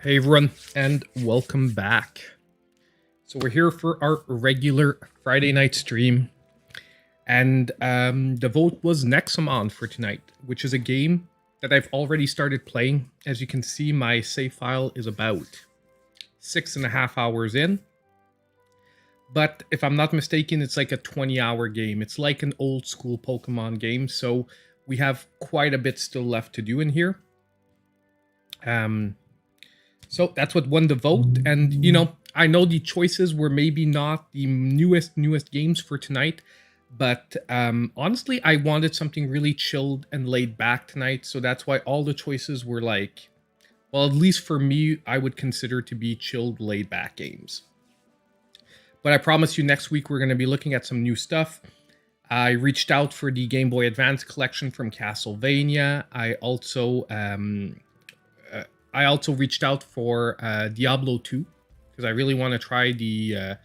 Hey everyone, and welcome back. So we're here for our regular Friday night stream, and the vote was NEXOMON for tonight, which is a game that I've already started playing. As you can see, my save file is about 6.5 hours in. But if I'm not mistaken, it's like a 20-hour game. It's like an old school Pokemon game, so we have quite a bit still left to do in here. So that's what won the vote. And, you know, I know the choices were maybe not the newest games for tonight, but honestly, I wanted something really chilled and laid back tonight. So that's why all the choices were like, well, at least for me, I would consider to be chilled, laid back games. But I promise you next week, we're going to be looking at some new stuff. I reached out for the Game Boy Advance collection from Castlevania. I also reached out for Diablo 2 because I really want to try the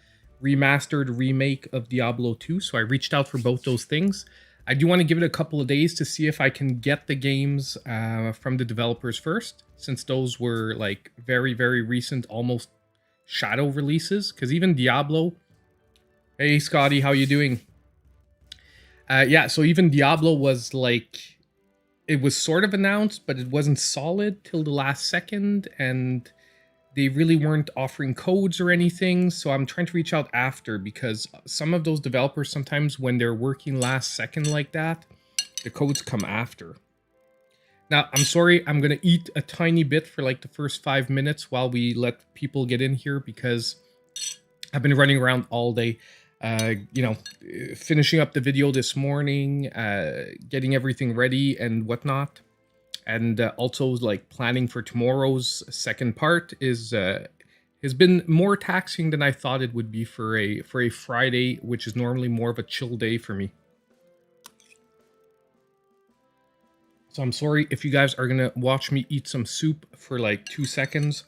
remastered remake of Diablo 2. So I reached out for both those things. I do want to give it a couple of days to see if I can get the games from the developers first, since those were like very, very recent, almost shadow releases. Because even Diablo... Hey, Scotty, how you doing? Yeah, so even Diablo was like... It was sort of announced, but it wasn't solid till the last second, and they really weren't offering codes or anything, so I'm trying to reach out after, because some of those developers, sometimes when they're working last second like that, the codes come after. Now, I'm sorry, I'm going to eat a tiny bit for like the first 5 minutes while we let people get in here, because I've been running around all day. You know, finishing up the video this morning, getting everything ready and whatnot, and also like planning for tomorrow's second part is has been more taxing than I thought it would be for a Friday, which is normally more of a chill day for me. So I'm sorry if you guys are gonna watch me eat some soup for like 2 seconds.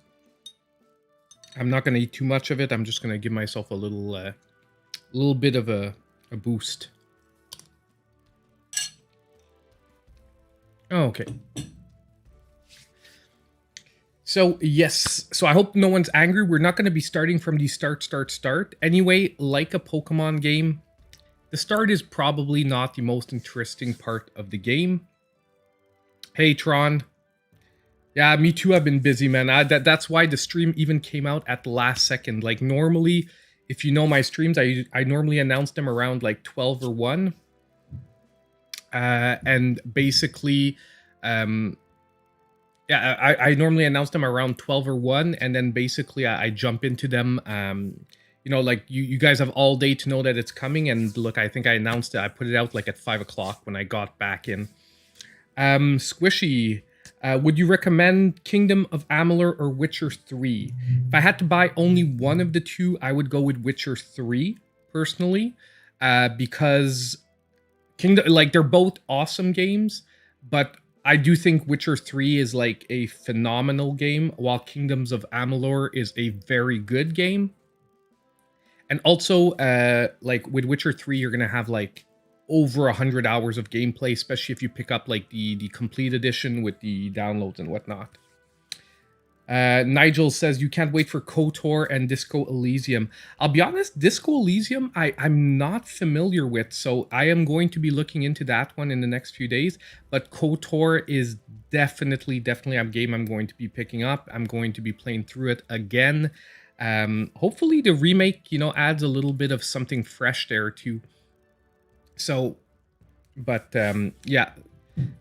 I'm not gonna eat too much of it. I'm just gonna give myself a little bit of a boost. Okay. So, yes. So I hope no one's angry. We're not going to be starting from the start. Anyway, like a Pokemon game, the start is probably not the most interesting part of the game. Hey, Tron. Yeah, me too. I've been busy, man. That's why the stream even came out at the last second. Like, normally... If you know my streams, I normally announce them around like 12 or 1. And basically, yeah, I normally announce them around 12 or 1. And then basically I jump into them. You know, like you guys have all day to know that it's coming. And look, I think I announced it. I put it out like at 5 o'clock when I got back in. Squishy. Would you recommend Kingdom of Amalur or Witcher 3? If I had to buy only one of the two, I would go with Witcher 3, personally. Because Kingdom, like, they're both awesome games, but I do think Witcher 3 is like a phenomenal game, while Kingdoms of Amalur is a very good game. And also, like, with Witcher 3, you're gonna have like over 100 hours of gameplay, especially if you pick up like the complete edition with the downloads and whatnot. Nigel says you can't wait for KOTOR and Disco Elysium. I'll be honest, Disco Elysium I'm not familiar with, so I am going to be looking into that one in the next few days. But KOTOR is definitely a game I'm going to be picking up. I'm going to be playing through it again. Hopefully the remake, you know, adds a little bit of something fresh there too. So, but yeah,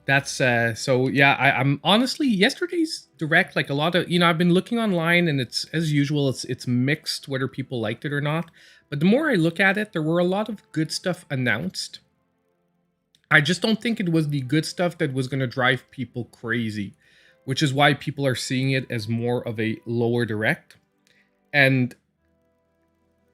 that's so yeah, I'm honestly, yesterday's direct, like a lot of, you know, I've been looking online and it's, as usual, it's mixed whether people liked it or not. But the more I look at it, there were a lot of good stuff announced. I just don't think it was the good stuff that was going to drive people crazy, which is why people are seeing it as more of a lower direct. And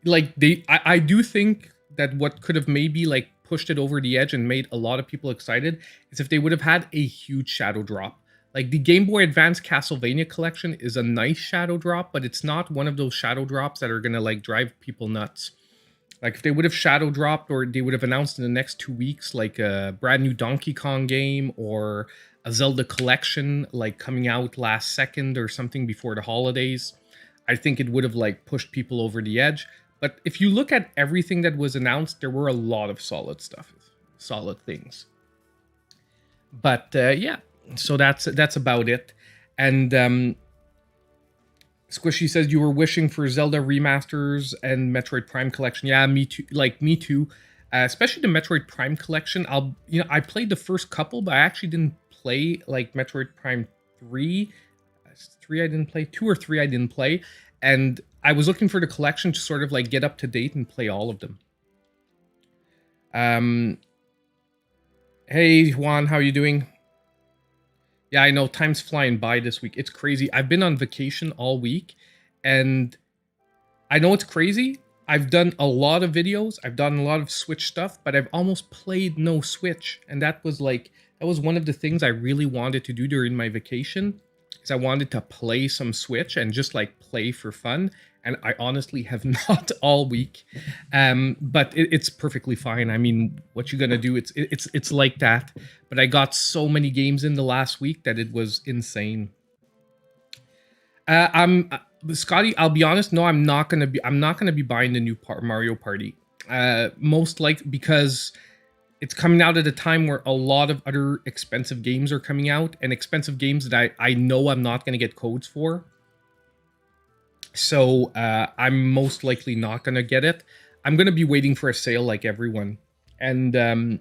like I do think that what could have maybe like pushed it over the edge and made a lot of people excited is if they would have had a huge shadow drop. Like the Game Boy Advance Castlevania collection is a nice shadow drop, but it's not one of those shadow drops that are gonna like drive people nuts. Like if they would have shadow dropped, or they would have announced in the next 2 weeks, like a brand new Donkey Kong game or a Zelda collection, like coming out last second or something before the holidays, I think it would have like pushed people over the edge. But if you look at everything that was announced, there were a lot of solid stuff, solid things. But yeah, so that's about it. And Squishy says you were wishing for Zelda remasters and Metroid Prime collection. Yeah, me too. Like me too. Especially the Metroid Prime collection. I played the first couple, but I actually didn't play like Metroid Prime 3. 3 I didn't play. 2 or 3 I didn't play. And I was looking for the collection to sort of like get up to date and play all of them. Hey Juan, how you doing? Yeah, I know, time's flying by this week. It's crazy. I've been on vacation all week, and I know it's crazy. I've done a lot of videos. I've done a lot of Switch stuff, but I've almost played no Switch. And that was one of the things I really wanted to do during my vacation, is I wanted to play some Switch and just like play for fun. And I honestly have not all week, but it's perfectly fine. I mean, what you're gonna do? It's like that. But I got so many games in the last week that it was insane. Scotty, I'll be honest. No, I'm not gonna be buying the new Mario Party. Most likely because it's coming out at a time where a lot of other expensive games are coming out, and expensive games that I know I'm not gonna get codes for. So I'm most likely not going to get it. I'm going to be waiting for a sale like everyone. And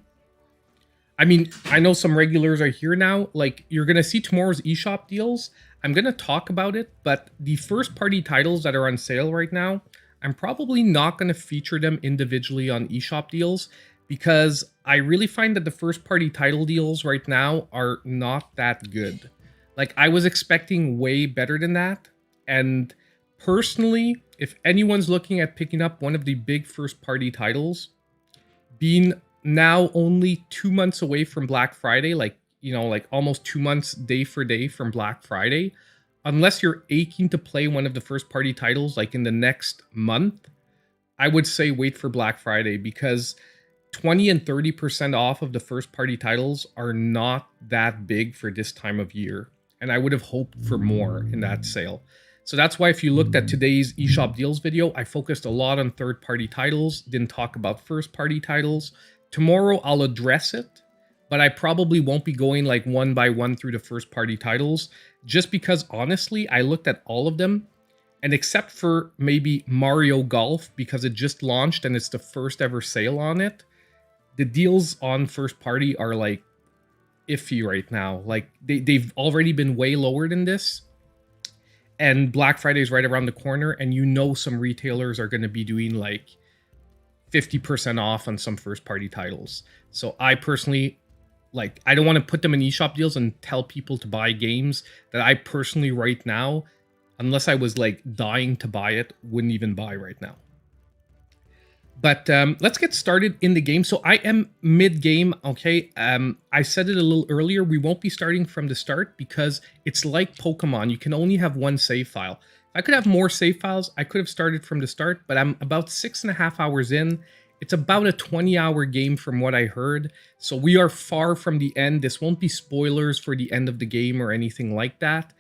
I mean, I know some regulars are here now. Like, you're going to see tomorrow's eShop deals. I'm going to talk about it, but the first party titles that are on sale right now, I'm probably not going to feature them individually on eShop deals, because I really find that the first party title deals right now are not that good. Like, I was expecting way better than that. And personally, if anyone's looking at picking up one of the big first-party titles, being now only 2 months away from Black Friday, like almost 2 months day for day from Black Friday, unless you're aching to play one of the first-party titles like in the next month, I would say wait for Black Friday, because 20 and 30% off of the first-party titles are not that big for this time of year, and I would have hoped for more in that sale. So that's why if you looked at today's eShop deals video, I focused a lot on third-party titles, didn't talk about first-party titles. Tomorrow I'll address it, but I probably won't be going like one by one through the first-party titles, just because honestly, I looked at all of them, and except for maybe Mario Golf, because it just launched and it's the first ever sale on it, the deals on first-party are like iffy right now. Like they've already been way lower than this. And Black Friday is right around the corner, and you know some retailers are going to be doing like 50% off on some first-party titles. So I personally, I don't want to put them in eShop deals and tell people to buy games that I personally right now, unless I was like dying to buy it, wouldn't even buy right now. But let's get started in the game. So I am mid-game, okay? I said it a little earlier. We won't be starting from the start because it's like Pokemon. You can only have one save file. If I could have more save files, I could have started from the start, but I'm about 6.5 hours in. It's about a 20-hour game from what I heard. So we are far from the end. This won't be spoilers for the end of the game or anything like that.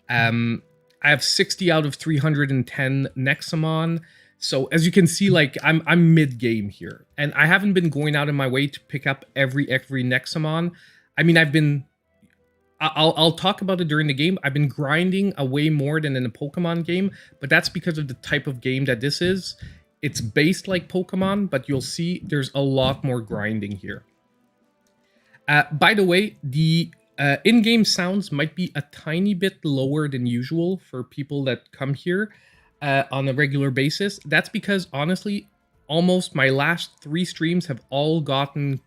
I have 60 out of 310 NEXOMON. So as you can see, like I'm mid-game here, and I haven't been going out of my way to pick up every NEXOMON. I mean, I'll talk about it during the game. I've been grinding away more than in a Pokemon game, but that's because of the type of game that this is. It's based like Pokemon, but you'll see there's a lot more grinding here. By the way, the in-game sounds might be a tiny bit lower than usual for people that come here on a regular basis. That's because, honestly, almost my last 3 streams have all gotten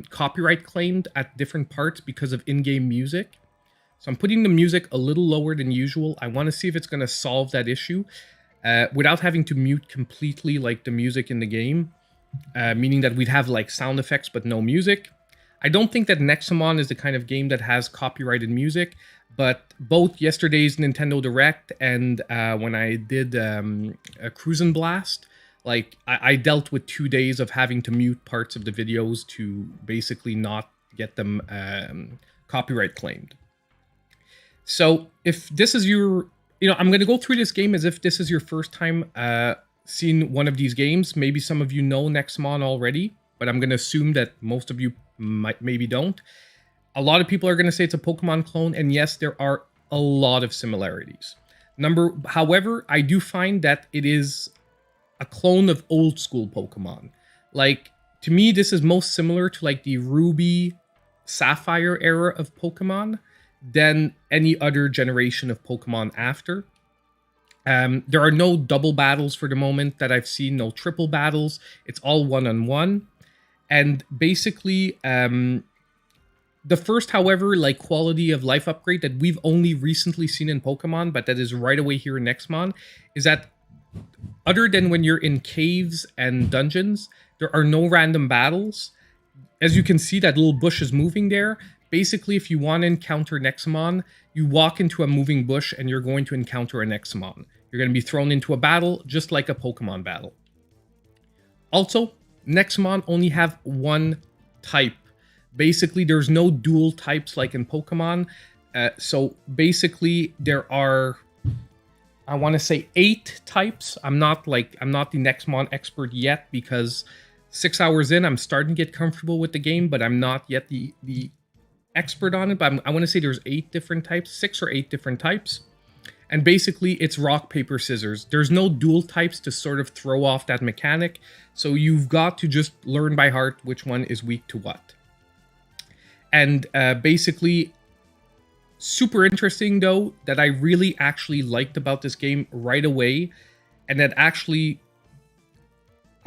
copyright claimed at different parts because of in-game music. So I'm putting the music a little lower than usual. I want to see if it's going to solve that issue without having to mute completely like the music in the game, meaning that we'd have like sound effects but no music. I don't think that NEXOMON is the kind of game that has copyrighted music, but both yesterday's Nintendo Direct and when I did a Cruisin' Blast, Like, I dealt with 2 days of having to mute parts of the videos to basically not get them copyright claimed. So if this is your, I'm going to go through this game as if this is your first time seeing one of these games. Maybe some of you know NEXOMON already, but I'm going to assume that most of you maybe don't. A lot of people are going to say it's a Pokemon clone, and yes, there are a lot of similarities. However, I do find that it is a clone of old school Pokemon. Like, to me, this is most similar to like the Ruby Sapphire era of Pokemon than any other generation of Pokemon after. There are no double battles for the moment that I've seen, no triple battles. It's all one-on-one. And basically, the first, however, like quality of life upgrade that we've only recently seen in Pokemon, but that is right away here in NEXOMON, is that other than when you're in caves and dungeons, there are no random battles. As you can see, that little bush is moving there. Basically, if you want to encounter NEXOMON, you walk into a moving bush and you're going to encounter a NEXOMON. You're going to be thrown into a battle, just like a Pokemon battle. Also, NEXOMON only have one type. Basically, there's no dual types like in Pokemon. So basically, there are, I want to say 8 types. I'm not the NEXOMON expert yet, because 6 hours in, I'm starting to get comfortable with the game, but I'm not yet the expert on it. But I want to say there's 8 different types, 6 or 8 different types. And basically, it's rock, paper, scissors. There's no dual types to sort of throw off that mechanic. So you've got to just learn by heart which one is weak to what. And basically, super interesting, though, that I really actually liked about this game right away, and that actually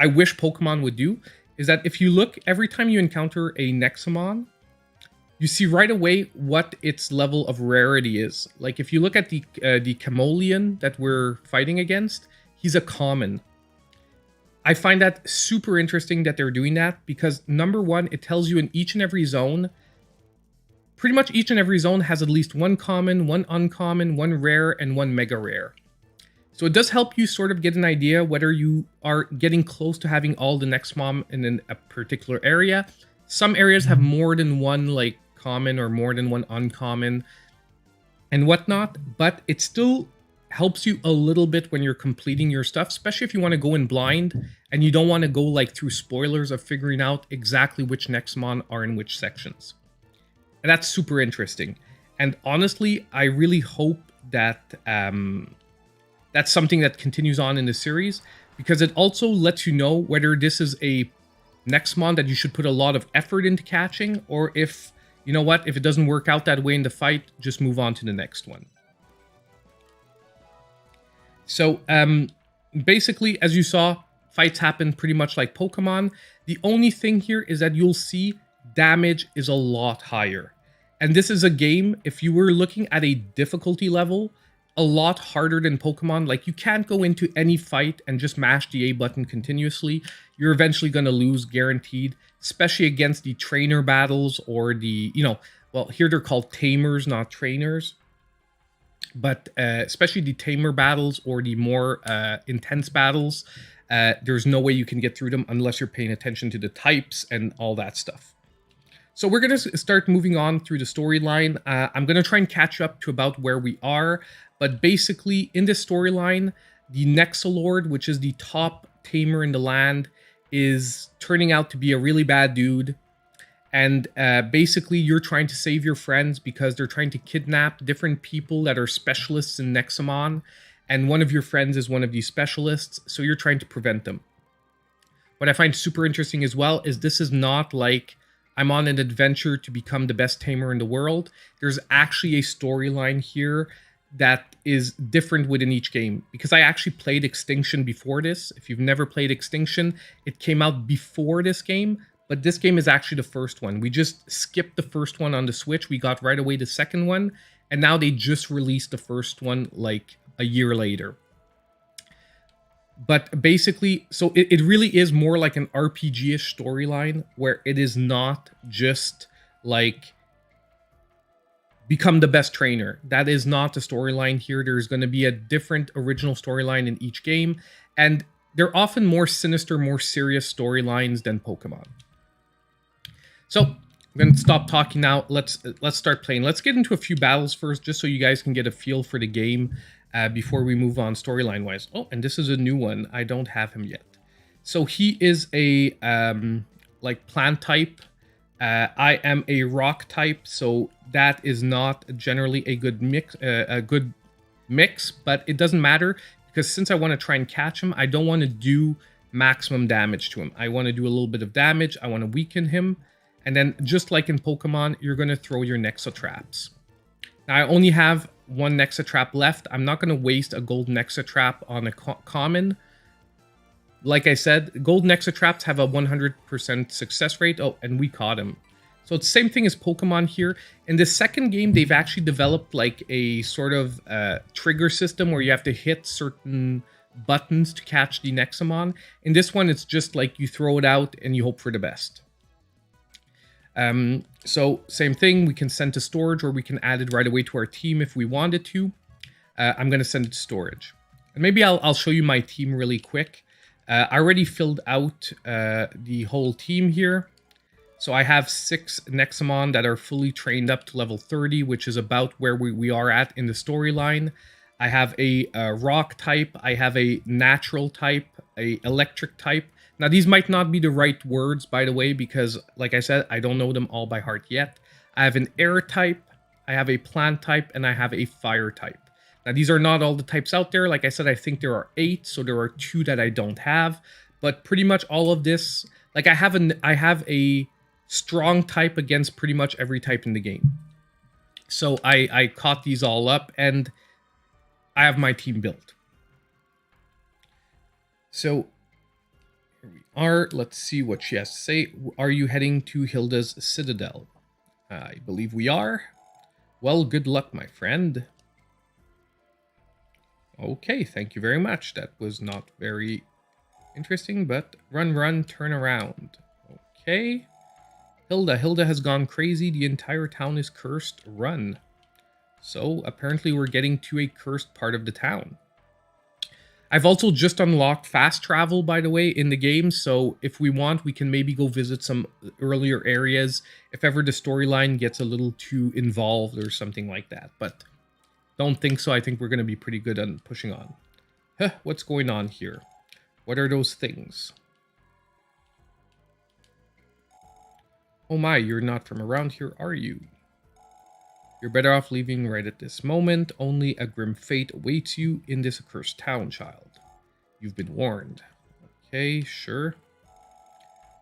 I wish Pokemon would do, is that if you look, every time you encounter a NEXOMON, you see right away what its level of rarity is. Like, if you look at the Chameleon that we're fighting against, he's a common. I find that super interesting that they're doing that, because number one, it tells you in each and every zone, pretty much each and every zone has at least one common, one uncommon, one rare, and one mega rare. So it does help you sort of get an idea whether you are getting close to having all the NEXOMON in a particular area. Some areas have more than one like common or more than one uncommon and whatnot, but it still helps you a little bit when you're completing your stuff, especially if you want to go in blind and you don't want to go like through spoilers of figuring out exactly which NEXOMON are in which sections. And that's super interesting. And honestly, I really hope that that's something that continues on in the series, because it also lets you know whether this is a NEXOMON that you should put a lot of effort into catching, or if, you know what, if it doesn't work out that way in the fight, just move on to the next one. So basically, as you saw, fights happen pretty much like Pokemon. The only thing here is that you'll see damage is a lot higher. And this is a game, if you were looking at a difficulty level, a lot harder than Pokemon. Like, you can't go into any fight and just mash the A button continuously. You're eventually going to lose, guaranteed, especially against the trainer battles or the, well, here they're called tamers, not trainers. But especially the tamer battles or the more intense battles, there's no way you can get through them unless you're paying attention to the types and all that stuff. So we're going to start moving on through the storyline. I'm going to try and catch up to about where we are. But basically, in this storyline, the Nexolord, which is the top tamer in the land, is turning out to be a really bad dude. And basically, you're trying to save your friends because they're trying to kidnap different people that are specialists in NEXOMON. And one of your friends is one of these specialists, so you're trying to prevent them. What I find super interesting as well is this is not like I'm on an adventure to become the best tamer in the world. There's actually a storyline here that is different within each game, because I actually played Extinction before this. If you've never played Extinction, it came out before this game, but this game is actually the first one. We just skipped the first one on the Switch. We got right away the second one, and now they just released the first one like a year later. But basically, so it really is more like an RPG-ish storyline, where it is not just like become the best trainer. That is not the storyline here. There's going to be a different original storyline in each game. And they're often more sinister, more serious storylines than Pokemon. So I'm gonna stop talking now. Let's start playing. Let's get into a few battles first, just so you guys can get a feel for the game before we move on storyline wise. Oh, and this is a new one. I don't have him yet. So he is a like plant type. I am a rock type, so that is not generally a good mix, but it doesn't matter because since I want to try and catch him, I don't want to do maximum damage to him. I want to do a little bit of damage. I want to weaken him. And then just like in Pokemon, you're going to throw your Nexo traps. Now, I only have one Nexo trap left. I'm not going to waste a gold Nexo trap on a common. Like I said, gold Nexo traps have a 100% success rate. Oh, and we caught him. So it's the same thing as Pokemon here. In the second game, they've actually developed like a sort of trigger system where you have to hit certain buttons to catch the NEXOMON. In this one, it's just like you throw it out and you hope for the best. So same thing, we can send to storage or we can add it right away to our team if we wanted to. I'm going to send it to storage. And maybe I'll show you my team really quick. I already filled out the whole team here. So I have 6 NEXOMON that are fully trained up to level 30, which is about where we are at in the storyline. I have a rock type, I have a natural type, a electric type. Now, these might not be the right words, by the way, because, like I said, I don't know them all by heart yet. I have an air type, I have a plant type, and I have a fire type. Now, these are not all the types out there. Like I said, I think there are 8, so there are 2 that I don't have. But pretty much all of this, like I have a strong type against pretty much every type in the game. So I caught these all up, and I have my team built. So here we are. Let's see what she has to say. Are you heading to Hilda's Citadel? I believe we are. Well, good luck, my friend. Okay, thank you very much. That was not very interesting, but run, turn around. Okay. Hilda has gone crazy. The entire town is cursed. Run. So apparently we're getting to a cursed part of the town. I've also just unlocked fast travel, by the way, in the game. So if we want, we can maybe go visit some earlier areas if ever the storyline gets a little too involved or something like that. But don't think so. I think we're going to be pretty good on pushing on. Huh, what's going on here? What are those things? Oh my, you're not from around here, are you? You're better off leaving right at this moment. Only a grim fate awaits you in this accursed town, child. You've been warned. Okay, sure.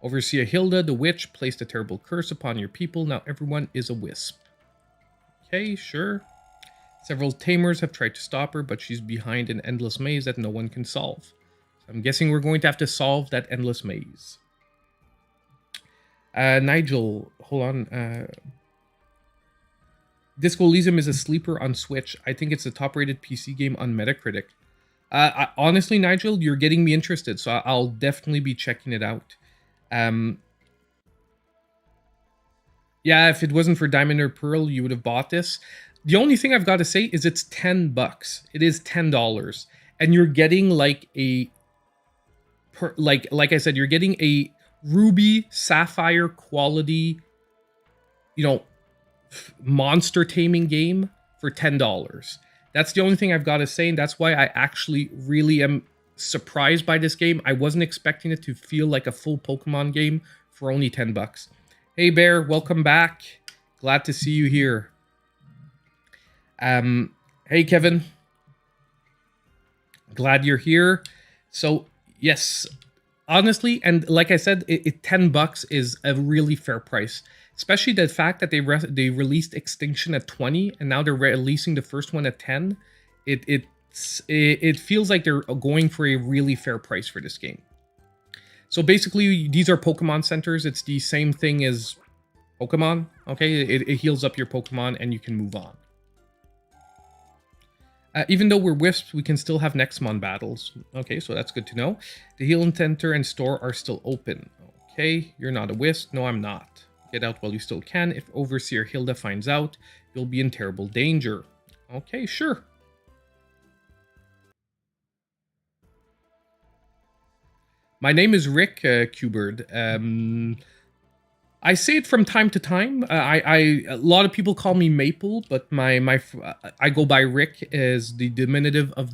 Overseer Hilda, the witch, placed a terrible curse upon your people. Now everyone is a wisp. Okay, sure. Several tamers have tried to stop her, but she's behind an endless maze that no one can solve. So I'm guessing we're going to have to solve that endless maze. Nigel, hold on. Disco Elysium is a sleeper on Switch. I think it's a top-rated PC game on Metacritic. Honestly, Nigel, you're getting me interested, so I'll definitely be checking it out. Yeah, if it wasn't for Diamond or Pearl, you would have bought this. The only thing I've got to say is it's $10. It is $10, and you're getting like a, like I said, you're getting a ruby sapphire quality, you know, monster taming game for $10. That's the only thing I've got to say, and that's why I actually really am surprised by this game. I wasn't expecting it to feel like a full Pokemon game for only $10. Hey Bear, welcome back. Glad to see you here. Hey Kevin. Glad you're here. So yes, honestly, and like I said, $10 is a really fair price. Especially the fact that they released Extinction at 20 and now they're releasing the first one at 10. It feels like they're going for a really fair price for this game. So basically, these are Pokemon centers. It's the same thing as Pokemon. Okay, it heals up your Pokemon and you can move on. Even though we're Wisps, we can still have NEXOMON battles. Okay, so that's good to know. The Healing Center and store are still open. Okay, you're not a Wisp. No, I'm not. Get out while you still can. If Overseer Hilda finds out, you'll be in terrible danger. Okay, sure. My name is Rick Kubert. I say it from time to time. A lot of people call me Maple, but I go by Rick as the diminutive of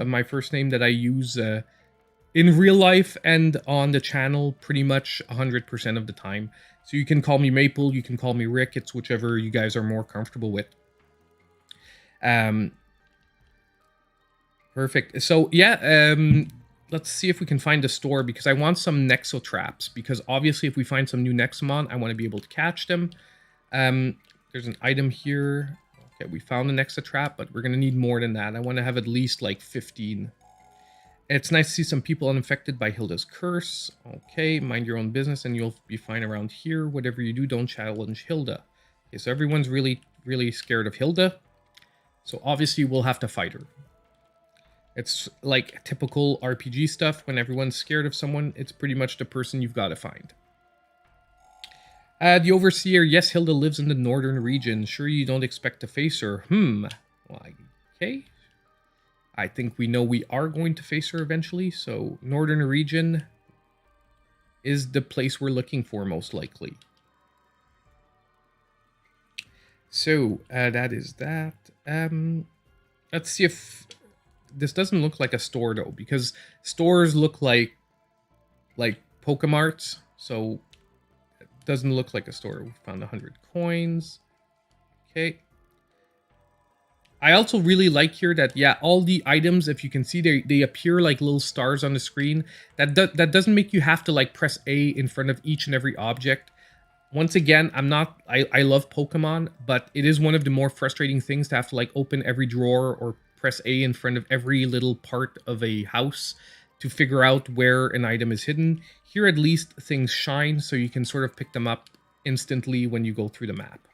my first name that I use in real life and on the channel pretty much 100% of the time. So you can call me Maple, you can call me Rick. It's whichever you guys are more comfortable with. Perfect. So yeah, let's see if we can find a store, because I want some Nexo traps, because obviously if we find some new NEXOMON, I want to be able to catch them. There's an item here. Okay, we found a Nexo trap, but we're going to need more than that. I want to have at least like 15. It's nice to see some people unaffected by Hilda's curse. Okay, mind your own business and you'll be fine around here. Whatever you do, don't challenge Hilda. Okay, so everyone's really, really scared of Hilda. So obviously we'll have to fight her. It's like typical RPG stuff. When everyone's scared of someone, it's pretty much the person you've got to find. The Overseer. Yes, Hilda lives in the northern region. Sure you don't expect to face her. Well, okay. I think we know we are going to face her eventually. So northern region is the place we're looking for most likely. So that is that. Let's see if... This doesn't look like a store though, because stores look like Pokemarts, so it doesn't look like a store. We found 100 coins. Okay. I also really like here that, yeah, all the items, if you can see, they appear like little stars on the screen. That doesn't make you have to like press A in front of each and every object. Once again, I love Pokemon, but it is one of the more frustrating things to have to like open every drawer or press A in front of every little part of a house to figure out where an item is hidden. Here at least things shine, so you can sort of pick them up instantly when you go through the map.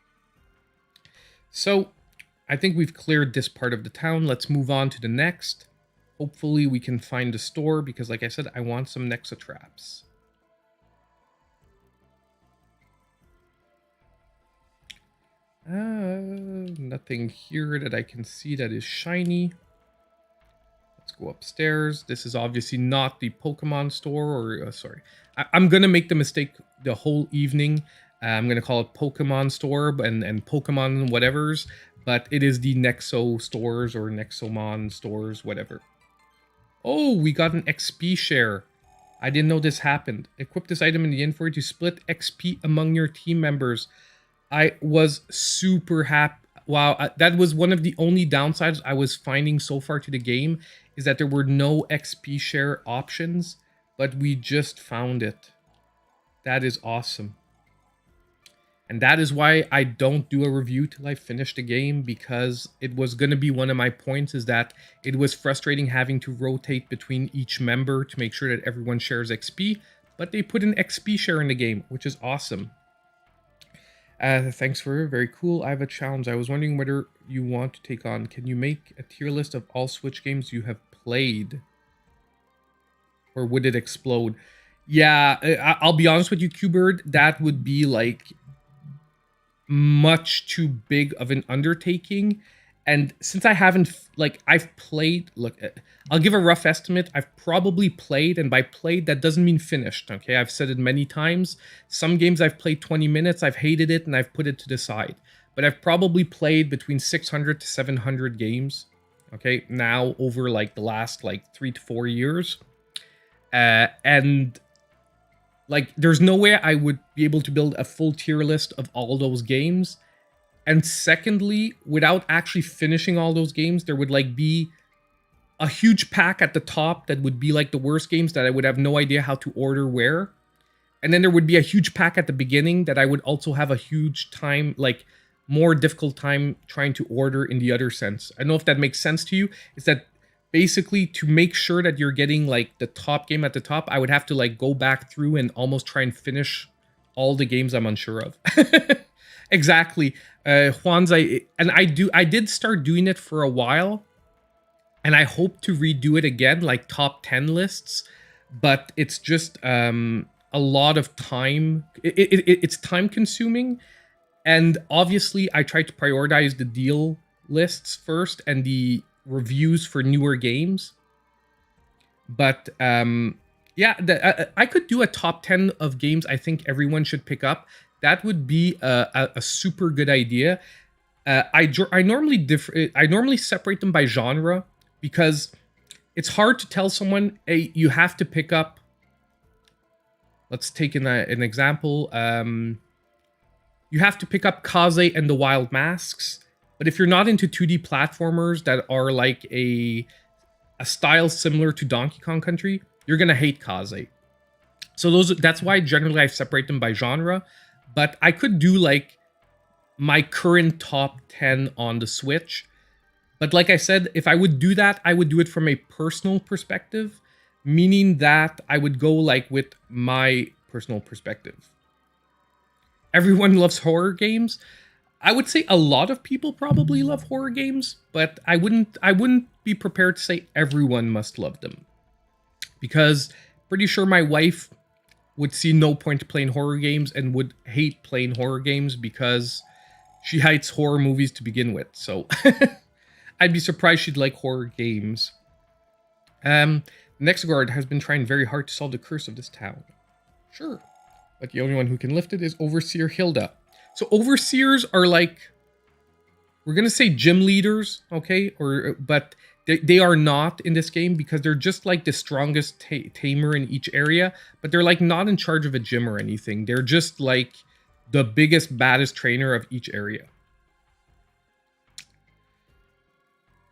So I think we've cleared this part of the town. Let's move on to the next. Hopefully we can find a store, because like I said, I want some Nexo traps. Nothing here that I can see that is shiny. Let's go upstairs. This is obviously not the Pokemon store, or sorry. I'm gonna make the mistake the whole evening. I'm gonna call it Pokemon store and Pokemon whatevers, but it is the Nexo stores or NEXOMON stores, whatever. Oh, we got an XP share. I didn't know this happened. Equip this item in the inventory to split XP among your team members. I was super happy. Wow, that was one of the only downsides I was finding so far to the game, is that there were no XP share options, but we just found it. That is awesome. And that is why I don't do a review till I finish the game, because it was going to be one of my points, is that it was frustrating having to rotate between each member to make sure that everyone shares XP, but they put an XP share in the game, which is awesome. Thanks for very cool. I have a challenge. I was wondering whether you want to take on. Can you make a tier list of all Switch games you have played? Or would it explode? Yeah, I'll be honest with you, Qbird. That would be like much too big of an undertaking. And since I haven't, like, I've played, look, I'll give a rough estimate. I've probably played, and by played, that doesn't mean finished, okay? I've said it many times. Some games I've played 20 minutes, I've hated it, and I've put it to the side. But I've probably played between 600 to 700 games, okay? Now, over, like, the last, like, 3 to 4 years. And, like, there's no way I would be able to build a full tier list of all those games. And secondly, without actually finishing all those games, there would like be a huge pack at the top that would be like the worst games that I would have no idea how to order where. And then there would be a huge pack at the beginning that I would also have a huge time, like more difficult time trying to order in the other sense. I don't know if that makes sense to you. Is that basically to make sure that you're getting like the top game at the top, I would have to like go back through and almost try and finish all the games I'm unsure of. Exactly. Juan's, I did start doing it for a while, and I hope to redo it again, like top 10 lists, but it's just a lot of time. It's time consuming, and obviously I try to prioritize the deal lists first and the reviews for newer games, but Yeah, I could do a top 10 of games I think everyone should pick up. That would be a super good idea. I normally separate them by genre because it's hard to tell someone, hey, you have to pick up. Let's take an example. You have to pick up Kaze and the Wild Masks. But if you're not into 2D platformers that are like a style similar to Donkey Kong Country, you're gonna hate Kaze. So that's why generally I separate them by genre. But I could do like my current top 10 on the Switch. But like I said, if I would do that, I would do it from a personal perspective, meaning that I would go like with my personal perspective. Everyone loves horror games. I would say a lot of people probably love horror games, but I wouldn't be prepared to say everyone must love them. Because pretty sure my wife would see no point playing horror games and would hate playing horror games because she hates horror movies to begin with. So I'd be surprised she'd like horror games. Nexoguard has been trying very hard to solve the curse of this town. Sure. But the only one who can lift it is Overseer Hilda. So Overseers are like, we're going to say gym leaders, okay? But they are not in this game because they're just like the strongest tamer in each area. But they're like not in charge of a gym or anything. They're just like the biggest, baddest trainer of each area.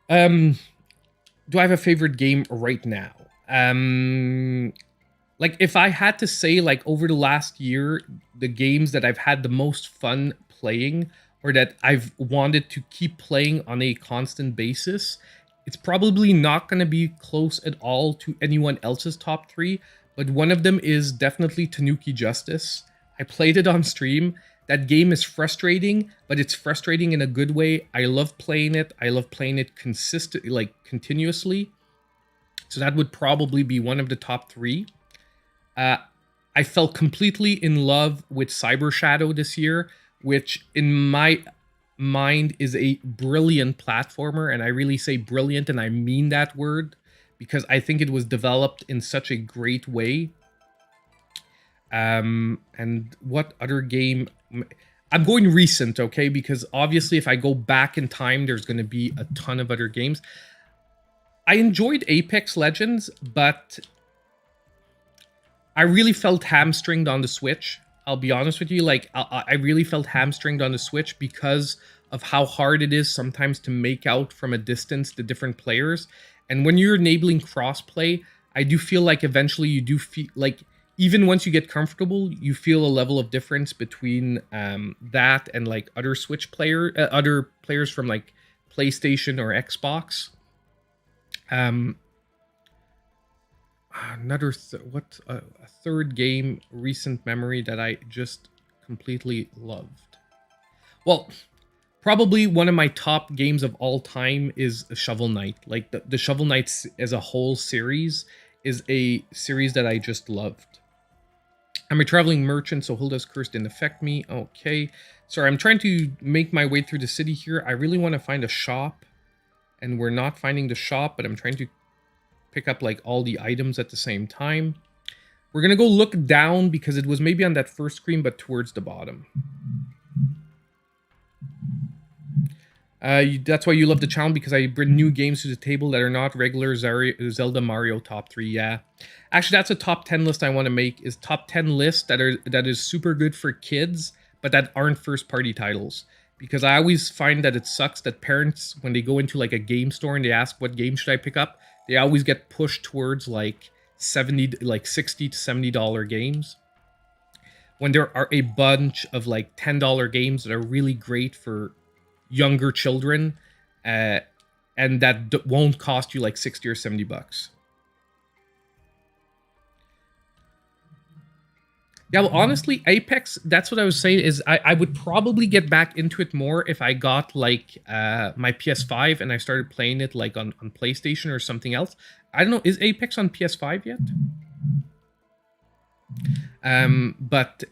Do I have a favorite game right now? Like if I had to say like over the last year, the games that I've had the most fun playing or that I've wanted to keep playing on a constant basis, it's probably not going to be close at all to anyone else's top 3, but one of them is definitely Tanuki Justice. I played it on stream. That game is frustrating, but it's frustrating in a good way. I love playing it. I love playing it continuously. So that would probably be one of the top 3. I fell completely in love with Cyber Shadow this year, which in my mind is a brilliant platformer. And I really say brilliant, and I mean that word, because I think it was developed in such a great way. And what other game? I'm going recent, okay? Because obviously if I go back in time, there's going to be a ton of other games. I enjoyed Apex Legends, but I really felt hamstringed on the Switch. I'll be honest with you. Like, I really felt hamstringed on the Switch because of how hard it is sometimes to make out from a distance the different players. And when you're enabling crossplay, I do feel like eventually you do feel like, even once you get comfortable, you feel a level of difference between that and like other Switch other players from like PlayStation or Xbox. A third game recent memory that I just completely loved. Well, probably one of my top games of all time is Shovel Knight. Like the Shovel Knight as a whole series is a series that I just loved. I'm a traveling merchant, so Hilda's curse didn't affect me. Okay. Sorry, I'm trying to make my way through the city here. I really want to find a shop, and we're not finding the shop, but I'm trying to pick up like all the items at the same time. We're going to go look down because it was maybe on that first screen, but towards the bottom. That's why you love the channel, because I bring new games to the table that are not regular Zelda Mario top 3. Yeah. Actually, that's a top 10 list I want to make, is top 10 lists that is super good for kids, but that aren't first party titles. Because I always find that it sucks that parents, when they go into like a game store and they ask what game should I pick up, they always get pushed towards like $60 to $70 games, when there are a bunch of like $10 games that are really great for younger children, and that won't cost you like 60 or 70 bucks. Yeah, well, honestly, Apex, that's what I was saying, is I would probably get back into it more if I got like my PS5 and I started playing it like on PlayStation or something else. I don't know, is Apex on PS5 yet? But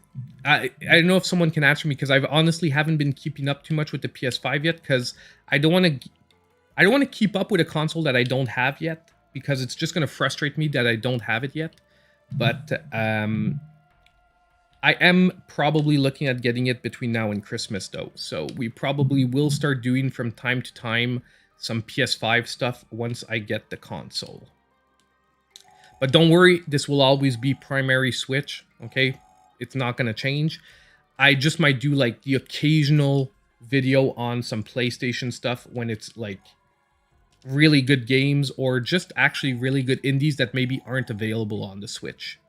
I don't know if someone can answer me, because I've honestly haven't been keeping up too much with the PS5 yet, because I don't want to keep up with a console that I don't have yet, because it's just going to frustrate me that I don't have it yet. But I am probably looking at getting it between now and Christmas, though. So we probably will start doing from time to time some PS5 stuff once I get the console. But don't worry, this will always be primary Switch, okay? It's not going to change. I just might do like the occasional video on some PlayStation stuff when it's like really good games or just actually really good indies that maybe aren't available on the Switch.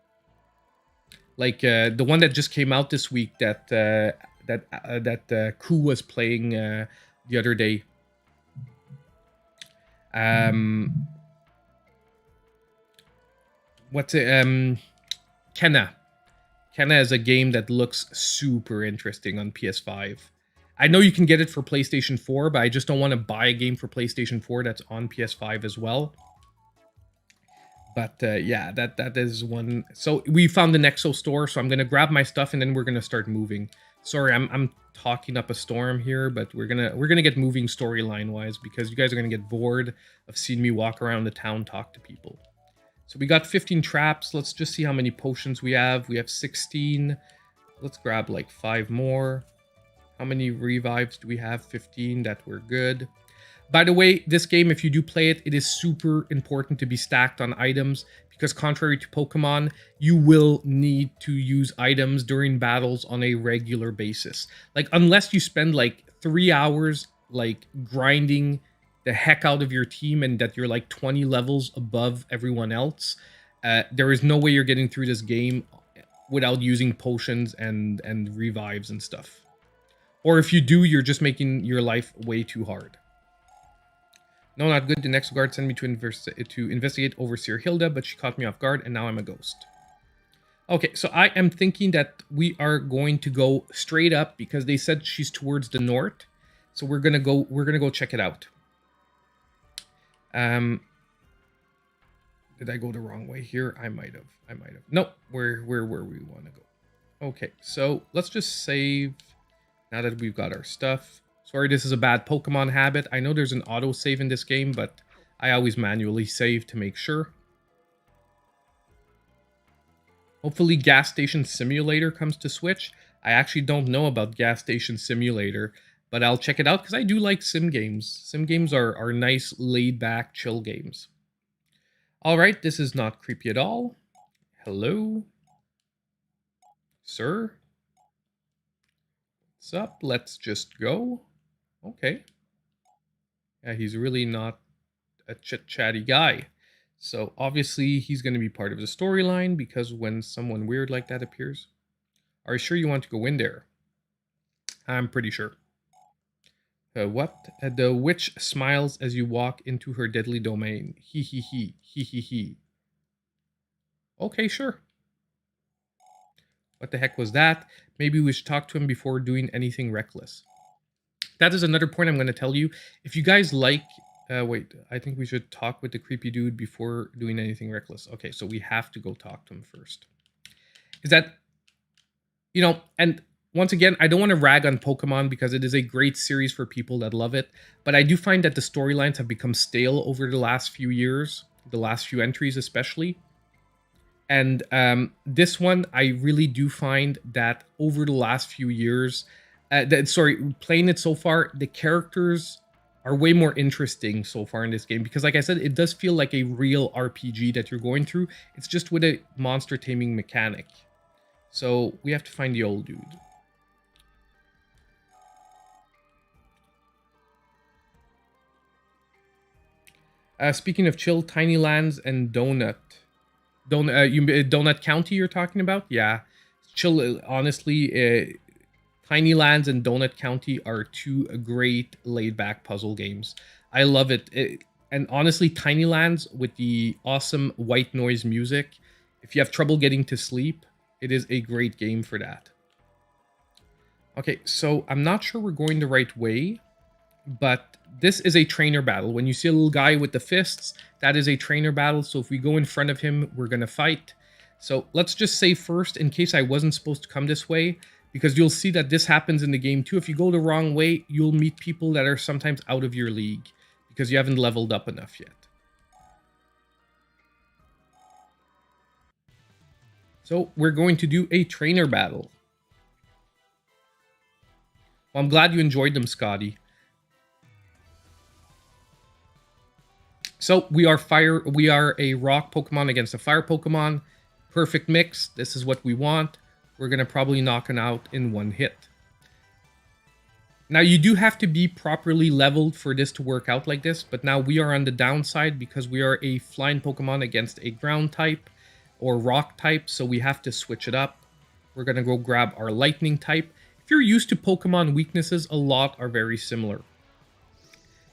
Like the one that just came out this week that Ku was playing the other day. What's it? Kenna. Kenna is a game that looks super interesting on PS5. I know you can get it for PlayStation 4, but I just don't want to buy a game for PlayStation 4 that's on PS5 as well. But yeah, that is one. So we found the Nexo store, so I'm gonna grab my stuff and then we're gonna start moving. Sorry, I'm talking up a storm here, but we're gonna get moving storyline wise because you guys are gonna get bored of seeing me walk around the town talk to people. So we got 15 traps. Let's just see how many potions we have. We have 16. Let's grab like 5 more. How many revives do we have? 15. That we're good. By the way, this game, if you do play it, it is super important to be stacked on items because contrary to Pokemon, you will need to use items during battles on a regular basis. Like, unless you spend like 3 hours like grinding the heck out of your team and that you're like 20 levels above everyone else, there is no way you're getting through this game without using potions and revives and stuff. Or if you do, you're just making your life way too hard. No, not good. The next guard sent me to investigate Overseer Hilda, but she caught me off guard, and now I'm a ghost. Okay, so I am thinking that we are going to go straight up because they said she's towards the north. So we're gonna go check it out. Did I go the wrong way here? I might have. No, where we want to go. Okay, so let's just save now that we've got our stuff. Sorry, this is a bad Pokemon habit. I know there's an autosave in this game, but I always manually save to make sure. Hopefully Gas Station Simulator comes to Switch. I actually don't know about Gas Station Simulator, but I'll check it out because I do like sim games. Sim games are nice, laid-back, chill games. All right, this is not creepy at all. Hello? Sir? What's up? Let's just go. Okay. Yeah, he's really not a chit-chatty guy. So obviously he's going to be part of the storyline because when someone weird like that appears. Are you sure you want to go in there? I'm pretty sure. What? The witch smiles as you walk into her deadly domain. He he he. He he he. Okay, sure. What the heck was that? Maybe we should talk to him before doing anything reckless. That is another point I'm going to tell you. If you guys like... wait, I think we should talk with the creepy dude before doing anything reckless. Okay, so we have to go talk to him first. Is that... You know, and once again, I don't want to rag on Pokemon because it is a great series for people that love it. But I do find that the storylines have become stale over the last few years. The last few entries especially. And this one, I really do find that over the last few years... playing it so far, the characters are way more interesting so far in this game because, like I said, it does feel like a real RPG that you're going through. It's just with a monster taming mechanic. So we have to find the old dude. Speaking of chill, Tiny Lands and Donut County you're talking about? Yeah, chill. Honestly, Tiny Lands and Donut County are two great laid-back puzzle games. I love it. And honestly, Tiny Lands with the awesome white noise music, if you have trouble getting to sleep, it is a great game for that. Okay, so I'm not sure we're going the right way, but this is a trainer battle. When you see a little guy with the fists, that is a trainer battle. So if we go in front of him, we're going to fight. So let's just say first, in case I wasn't supposed to come this way, because you'll see that this happens in the game too. If you go the wrong way, you'll meet people that are sometimes out of your league because you haven't leveled up enough yet. So we're going to do a trainer battle. Well, I'm glad you enjoyed them, Scotty. So we are a rock Pokemon against a fire Pokemon. Perfect mix. This is what we want. We're going to probably knock it out in one hit. Now, you do have to be properly leveled for this to work out like this, but now we are on the downside because we are a flying Pokemon against a ground type or rock type, so we have to switch it up. We're going to go grab our lightning type. If you're used to Pokemon weaknesses, a lot are very similar.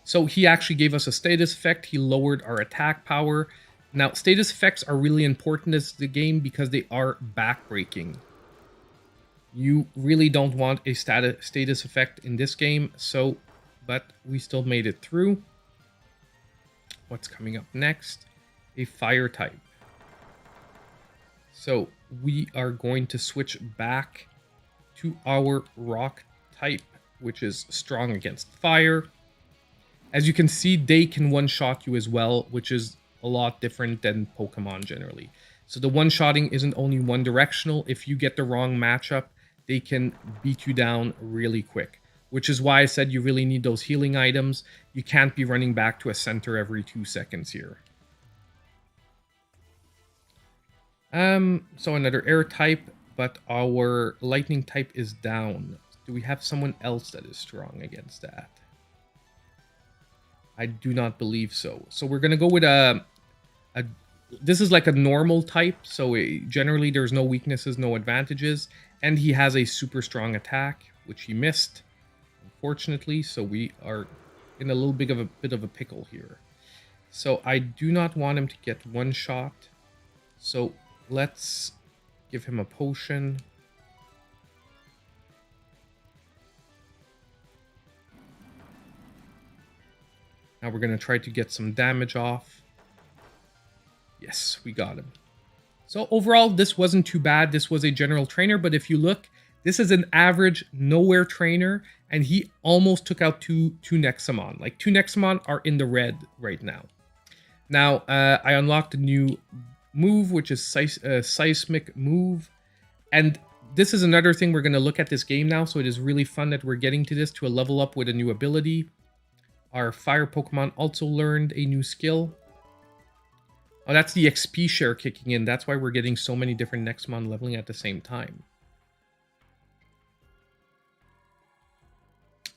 So he actually gave us a status effect. He lowered our attack power. Now, status effects are really important in the game because they are backbreaking. You really don't want a status effect in this game, but we still made it through. What's coming up next? A fire type. So we are going to switch back to our rock type, which is strong against fire. As you can see, they can one-shot you as well, which is a lot different than Pokemon generally. So the one-shotting isn't only one-directional. If you get the wrong matchup, they can beat you down really quick, which is why I said you really need those healing items. You can't be running back to a center every 2 seconds here. So another air type, but our lightning type is down. Do we have someone else that is strong against that? I do not believe so. So we're going to go with this is like a normal type, so generally there's no weaknesses, no advantages, and he has a super strong attack, which he missed, unfortunately, so we are in a little bit of a pickle here. So I do not want him to get one shot, so let's give him a potion. Now we're going to try to get some damage off. Yes, we got him. So overall, this wasn't too bad. This was a general trainer, but if you look, this is an average nowhere trainer, and he almost took out two NEXOMON. Like, 2 NEXOMON are in the red right now. Now, I unlocked a new move, which is Seismic Move, and this is another thing we're going to look at this game now, so it is really fun that we're getting to this, to a level up with a new ability. Our fire Pokemon also learned a new skill. Oh, that's the XP share kicking in. That's why we're getting so many different NEXOMON leveling at the same time.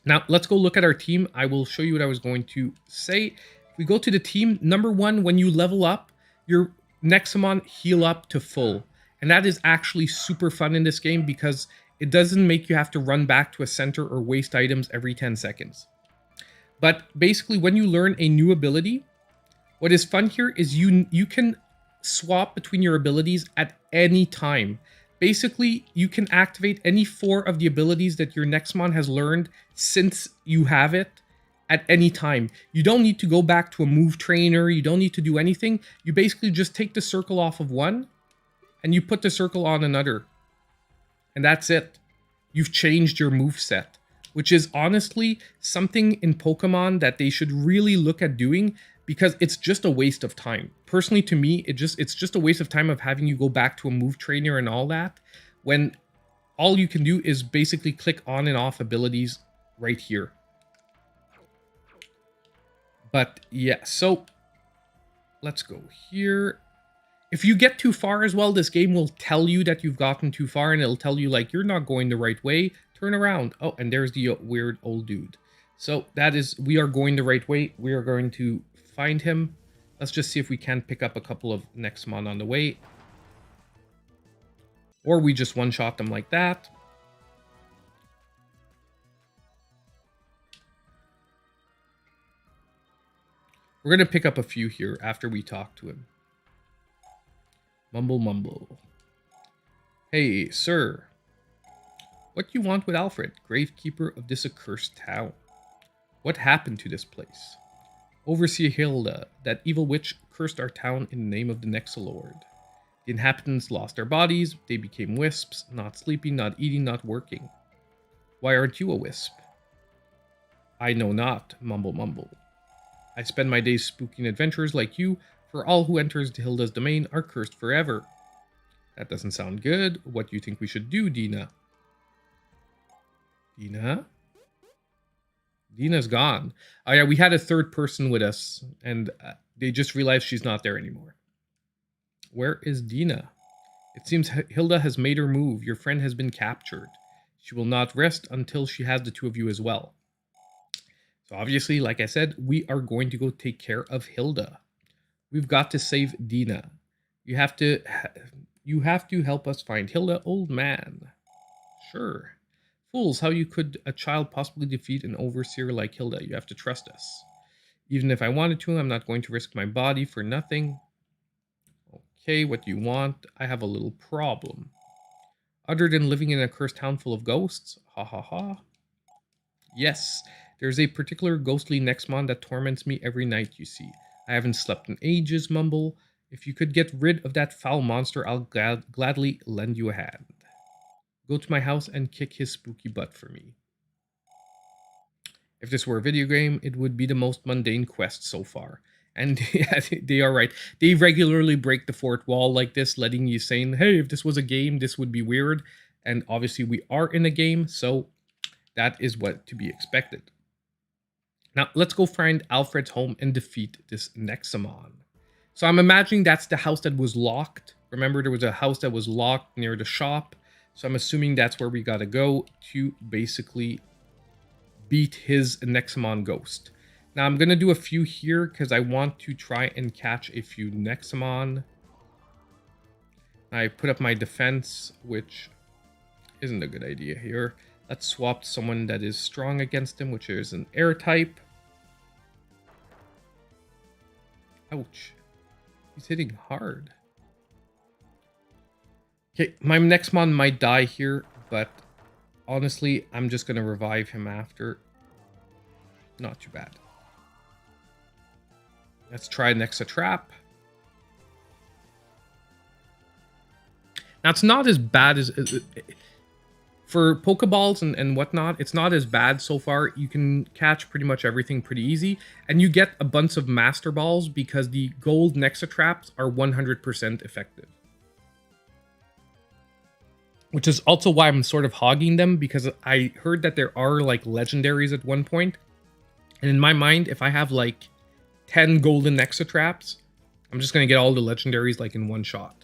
Now, let's go look at our team. I will show you what I was going to say. If we go to the team, number 1, when you level up, your NEXOMON heal up to full. And that is actually super fun in this game because it doesn't make you have to run back to a center or waste items every 10 seconds. But basically, when you learn a new ability, what is fun here is you can swap between your abilities at any time. Basically, you can activate any 4 of the abilities that your NEXOMON has learned since you have it at any time. You don't need to go back to a move trainer. You don't need to do anything. You basically just take the circle off of one and you put the circle on another. And that's it. You've changed your move set, which is honestly something in Pokemon that they should really look at doing, because it's just a waste of time. Personally, to me, it's just a waste of time of having you go back to a move trainer and all that, when all you can do is basically click on and off abilities right here. But yeah, so let's go here. If you get too far as well, this game will tell you that you've gotten too far, and it'll tell you, like, you're not going the right way. Turn around. Oh, and there's the weird old dude. So that is, we are going the right way. We are going to find him. Let's just see if we can pick up a couple of NEXOMON on the way. Or we just one-shot them like that. We're going to pick up a few here after we talk to him. Mumble, mumble. Hey, sir. What do you want with Alfred, gravekeeper of this accursed town? What happened to this place? Overseer Hilda, that evil witch, cursed our town in the name of the Nexolord. The inhabitants lost their bodies, they became wisps, not sleeping, not eating, not working. Why aren't you a wisp? I know not, mumble, mumble. I spend my days spooking adventurers like you, for all who enters Hilda's domain are cursed forever. That doesn't sound good. What do you think we should do, Dina? Dina? Dina's gone. Oh yeah, we had a third person with us, and they just realized she's not there anymore. Where is Dina? It seems Hilda has made her move. Your friend has been captured. She will not rest until she has the two of you as well. So obviously, like I said, we are going to go take care of Hilda. We've got to save Dina. You have to help us find Hilda, old man. Sure. Fools, how could a child possibly defeat an overseer like Hilda? You have to trust us. Even if I wanted to, I'm not going to risk my body for nothing. Okay, what do you want? I have a little problem. Other than living in a cursed town full of ghosts? Ha ha ha. Yes, there's a particular ghostly NEXOMON that torments me every night, you see. I haven't slept in ages, Mumble. If you could get rid of that foul monster, I'll gladly lend you a hand. Go to my house and kick his spooky butt for me. If this were a video game, it would be the most mundane quest so far. And yeah, they are right. They regularly break the fourth wall like this, letting you saying, hey, if this was a game, this would be weird. And obviously we are in a game, so that is what to be expected. Now, let's go find Alfred's home and defeat this NEXOMON. So I'm imagining that's the house that was locked. Remember, there was a house that was locked near the shop. So I'm assuming that's where we gotta go to basically beat his NEXOMON ghost. Now I'm gonna do a few here because I want to try and catch a few NEXOMON. I put up my defense, which isn't a good idea here. Let's swap to someone that is strong against him, which is an air type. Ouch. He's hitting hard. Okay, my NEXOMON might die here, but honestly, I'm just going to revive him after. Not too bad. Let's try next a trap. Now, it's not as bad as... for Pokeballs and whatnot, it's not as bad so far. You can catch pretty much everything pretty easy. And you get a bunch of Master Balls because the gold Nexa traps are 100% effective. Which is also why I'm sort of hogging them, because I heard that there are like legendaries at one point. And in my mind, if I have like 10 golden Nexa traps, I'm just going to get all the legendaries like in one shot.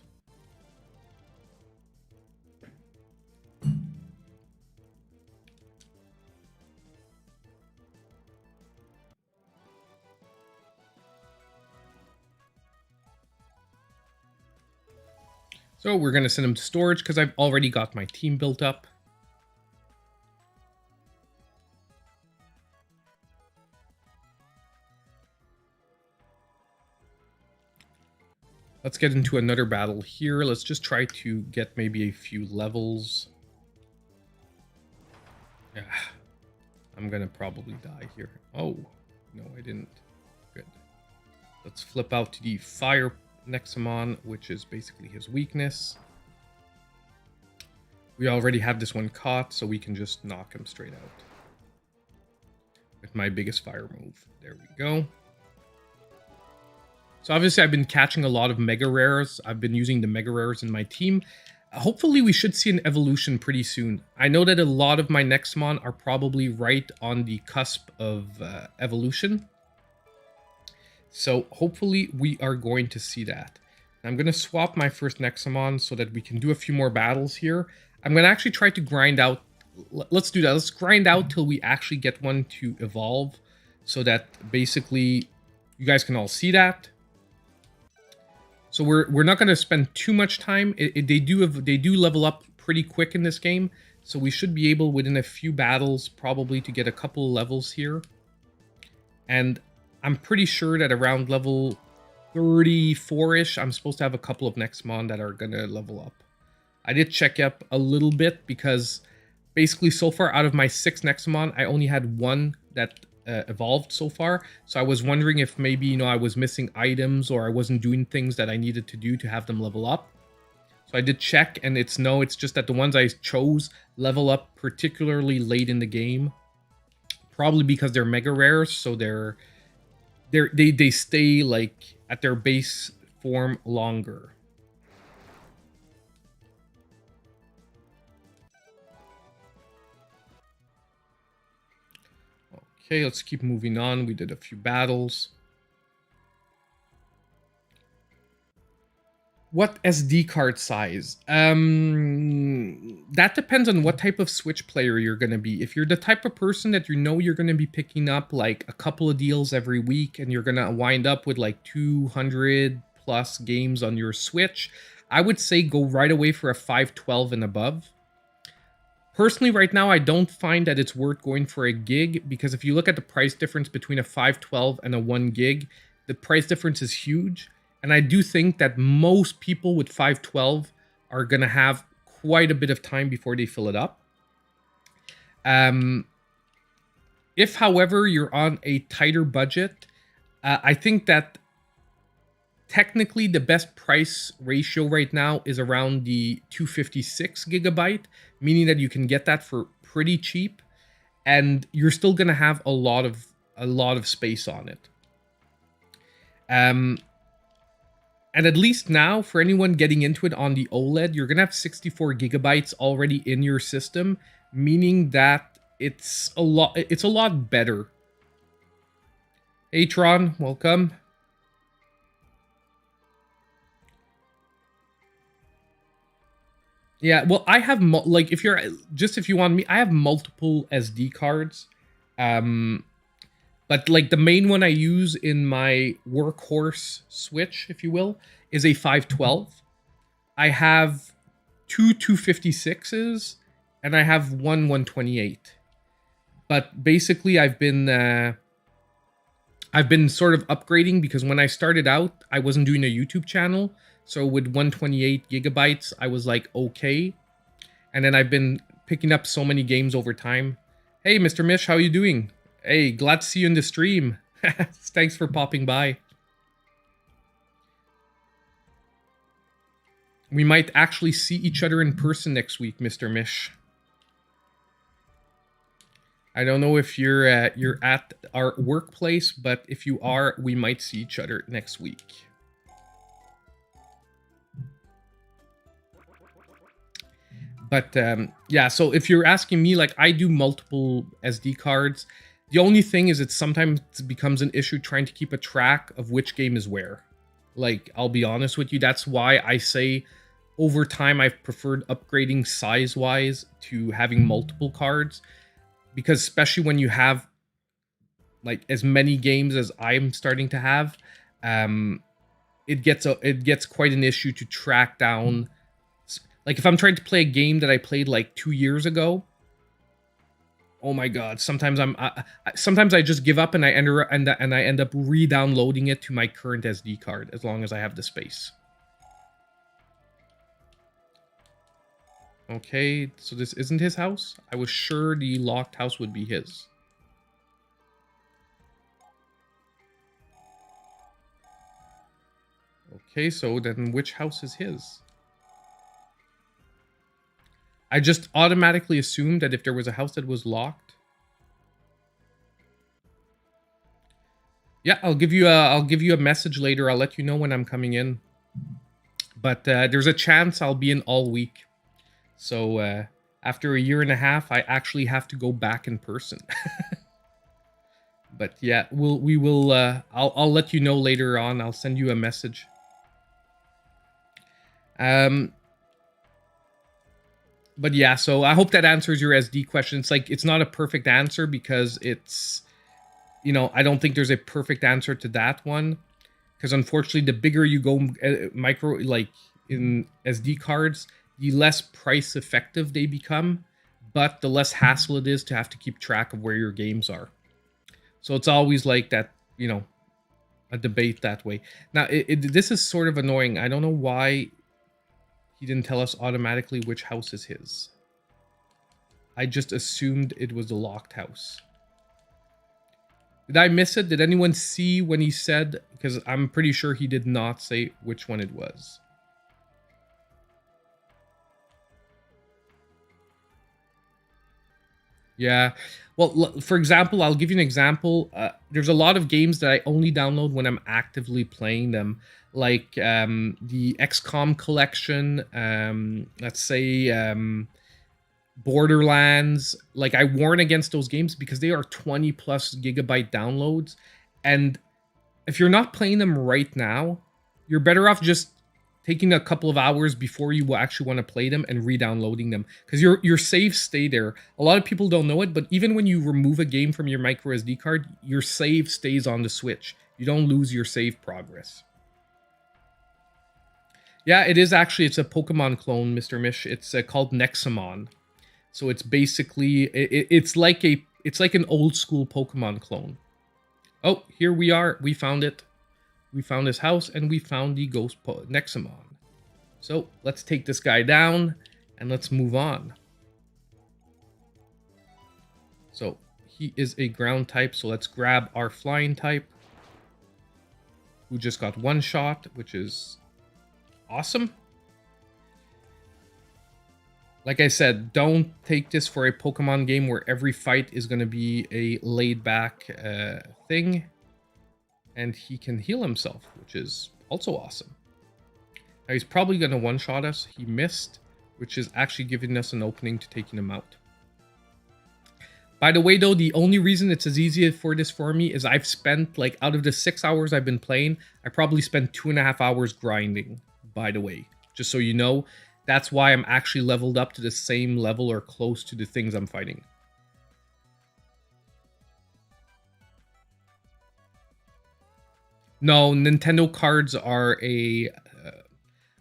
So we're going to send him to storage because I've already got my team built up. Let's get into another battle here. Let's just try to get maybe a few levels. Yeah, I'm going to probably die here. Oh, no, I didn't. Good. Let's flip out to the fire NEXOMON, which is basically his weakness. We already have this one caught, so we can just knock him straight out. With my biggest fire move. There we go. So obviously I've been catching a lot of Mega Rares. I've been using the Mega Rares in my team. Hopefully we should see an evolution pretty soon. I know that a lot of my NEXOMON are probably right on the cusp of evolution. So hopefully we are going to see that. I'm going to swap my first NEXOMON so that we can do a few more battles here. I'm going to actually try to grind out. Let's do that. Let's grind out till we actually get one to evolve so that basically you guys can all see that. So we're not going to spend too much time. They do level up pretty quick in this game. So we should be able within a few battles probably to get a couple levels here. And I'm pretty sure that around level 34-ish, I'm supposed to have a couple of NEXOMON that are going to level up. I did check up a little bit because basically so far out of my 6 NEXOMON, I only had one that evolved so far. So I was wondering if maybe, you know, I was missing items or I wasn't doing things that I needed to do to have them level up. So I did check and it's just that the ones I chose level up particularly late in the game. Probably because they're Mega Rares, so they stay like at their base form longer. Okay, let's keep moving on. We did a few battles. What SD card size? That depends on what type of Switch player you're going to be. If you're the type of person that you know you're going to be picking up like a couple of deals every week and you're going to wind up with like 200 plus games on your Switch, I would say go right away for a 512 and above. Personally, right now, I don't find that it's worth going for a gig because if you look at the price difference between a 512 and a 1 gig, the price difference is huge. And I do think that most people with 512 are going to have quite a bit of time before they fill it up. If, however, you're on a tighter budget, I think that technically the best price ratio right now is around the 256 gigabyte, meaning that you can get that for pretty cheap, and you're still going to have a lot of space on it. And at least now, for anyone getting into it on the OLED, you're going to have 64 gigabytes already in your system, meaning that it's a lot better. Hey Tron, welcome. Yeah, well, I have like if you want me, I have multiple SD cards. But like the main one I use in my workhorse Switch, if you will, is a 512. I have two 256s and I have one 128. But basically I've been sort of upgrading because when I started out, I wasn't doing a YouTube channel. So with 128 gigabytes, I was like, okay. And then I've been picking up so many games over time. Hey, Mr. Mish, how are you doing? Hey, glad to see you in the stream. Thanks for popping by. We might actually see each other in person next week, Mr. Mish. I don't know if you're at our workplace, but if you are, we might see each other next week. But yeah, so if you're asking me, like I do multiple SD cards. The only thing is it sometimes becomes an issue trying to keep a track of which game is where. Like, I'll be honest with you, that's why I say over time I've preferred upgrading size-wise to having multiple cards. Because especially when you have like as many games as I'm starting to have, it gets quite an issue to track down. Like if I'm trying to play a game that I played like 2 years ago, oh my god! Sometimes sometimes I just give up and I end up re-downloading it to my current SD card as long as I have the space. Okay, so this isn't his house? I was sure the locked house would be his. Okay, so then which house is his? I just automatically assumed that if there was a house that was locked. Yeah, I'll give you a message later. I'll let you know when I'm coming in. But there's a chance I'll be in all week. So after a year and a half, I actually have to go back in person. But yeah, I'll let you know later on. I'll send you a message. But yeah, so I hope that answers your SD question. It's like, it's not a perfect answer because it's, you know, I don't think there's a perfect answer to that one. Because unfortunately, the bigger you go micro, like in SD cards, the less price effective they become, but the less hassle it is to have to keep track of where your games are. So it's always like that, you know, a debate that way. Now, this is sort of annoying. I don't know why he didn't tell us automatically which house is his. I just assumed it was the locked house. Did I miss it? Did anyone see when he said? Because I'm pretty sure he did not say which one it was. Yeah. Well, for example, I'll give you an example. There's a lot of games that I only download when I'm actively playing them. Like the XCOM collection. Let's say Borderlands. Like, I warn against those games because they are 20 plus gigabyte downloads. And if you're not playing them right now, you're better off just taking a couple of hours before you will actually want to play them and re-downloading them, because your saves stay there. A lot of people don't know it, but even when you remove a game from your micro SD card, your save stays on the Switch. You don't lose your save progress. Yeah, it is actually, it's a Pokemon clone, Mr. Mish. It's called NEXOMON. So it's basically, it's like an old school Pokemon clone. Oh, here we are. We found it. We found his house, and we found the ghost NEXOMON. So let's take this guy down, and let's move on. So he is a ground type, so let's grab our flying type, who just got one shot, which is awesome. Like I said, don't take this for a Pokemon game where every fight is going to be a laid-back thing. And he can heal himself, which is also awesome. Now he's probably going to one-shot us. He missed, which is actually giving us an opening to taking him out. By the way, though, the only reason it's as easy for this for me is I've spent, like, out of the 6 hours I've been playing, I probably spent 2.5 hours grinding, by the way. Just so you know, that's why I'm actually leveled up to the same level or close to the things I'm fighting. No, Nintendo cards are a...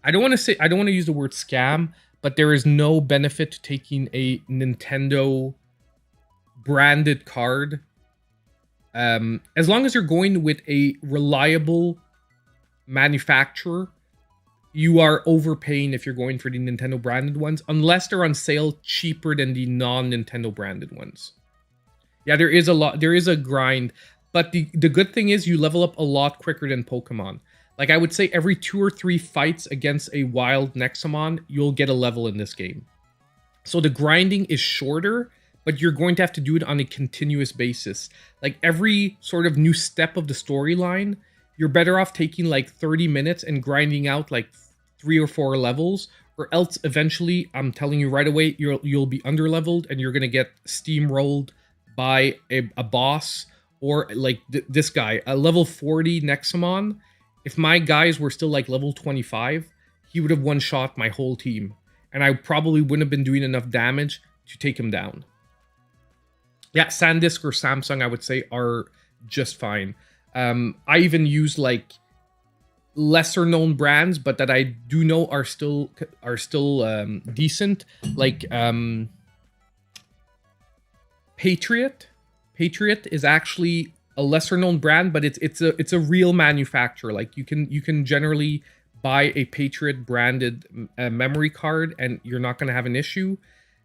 I don't want to use the word scam, but there is no benefit to taking a Nintendo branded card. As long as you're going with a reliable manufacturer, you are overpaying if you're going for the Nintendo branded ones, unless they're on sale cheaper than the non-Nintendo branded ones. Yeah, there is a grind. But the good thing is you level up a lot quicker than Pokemon. Like, I would say every 2 or 3 fights against a wild NEXOMON, you'll get a level in this game. So the grinding is shorter, but you're going to have to do it on a continuous basis. Like, every sort of new step of the storyline, you're better off taking like 30 minutes and grinding out like 3 or 4 levels, or else eventually, I'm telling you right away, you'll be underleveled and you're going to get steamrolled by a boss. Or like this guy, a level 40 NEXOMON, if my guys were still like level 25, he would have one-shot my whole team. And I probably wouldn't have been doing enough damage to take him down. Yeah, SanDisk or Samsung, I would say, are just fine. I even use like lesser known brands, but that I do know are still decent. Like Patriot. Patriot is actually a lesser known brand, but it's a real manufacturer. Like, you can generally buy a Patriot branded memory card and you're not going to have an issue.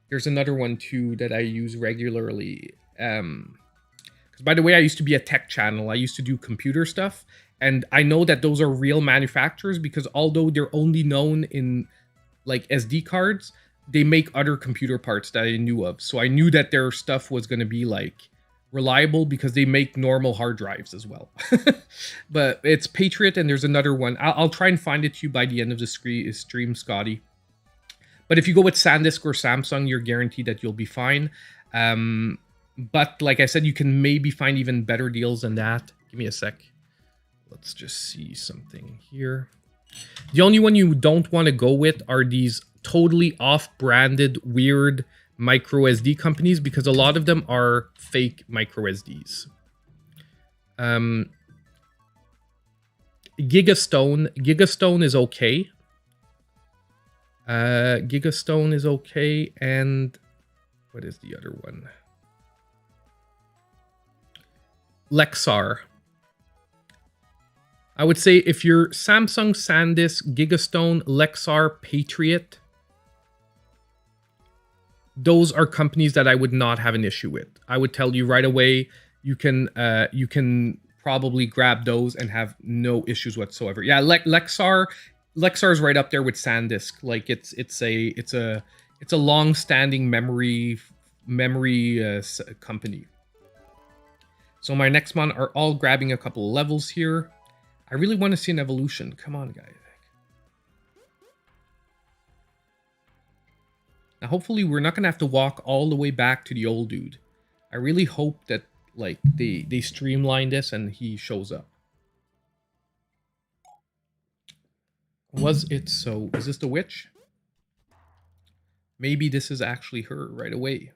There's another one too that I use regularly. Because, by the way, I used to be a tech channel. I used to do computer stuff, and I know that those are real manufacturers because although they're only known in like SD cards, they make other computer parts that I knew of. So I knew that their stuff was going to be like reliable because they make normal hard drives as well. But it's Patriot, and there's another one. I'll try and find it to you by the end of the stream, Scotty. But if you go with SanDisk or Samsung, you're guaranteed that you'll be fine. But like I said, you can maybe find even better deals than that. Give me a sec. Let's just see something here. The only one you don't want to go with are these totally off-branded, weird micro SD companies, because a lot of them are fake micro SDs. Gigastone is okay. Gigastone is okay, and what is the other one? Lexar. I would say if you're Samsung, SanDisk, Gigastone, Lexar, Patriot, those are companies that I would not have an issue with. I would tell you right away, you can probably grab those and have no issues whatsoever. Yeah, Lexar is right up there with SanDisk. Like it's a long-standing memory company. So my NEXOMON are all grabbing a couple of levels here. I really want to see an evolution. Come on, guys. Now, hopefully we're not going to have to walk all the way back to the old dude. I really hope that, like, they streamline this and he shows up. Was it so? Is this the witch? Maybe this is actually her right away.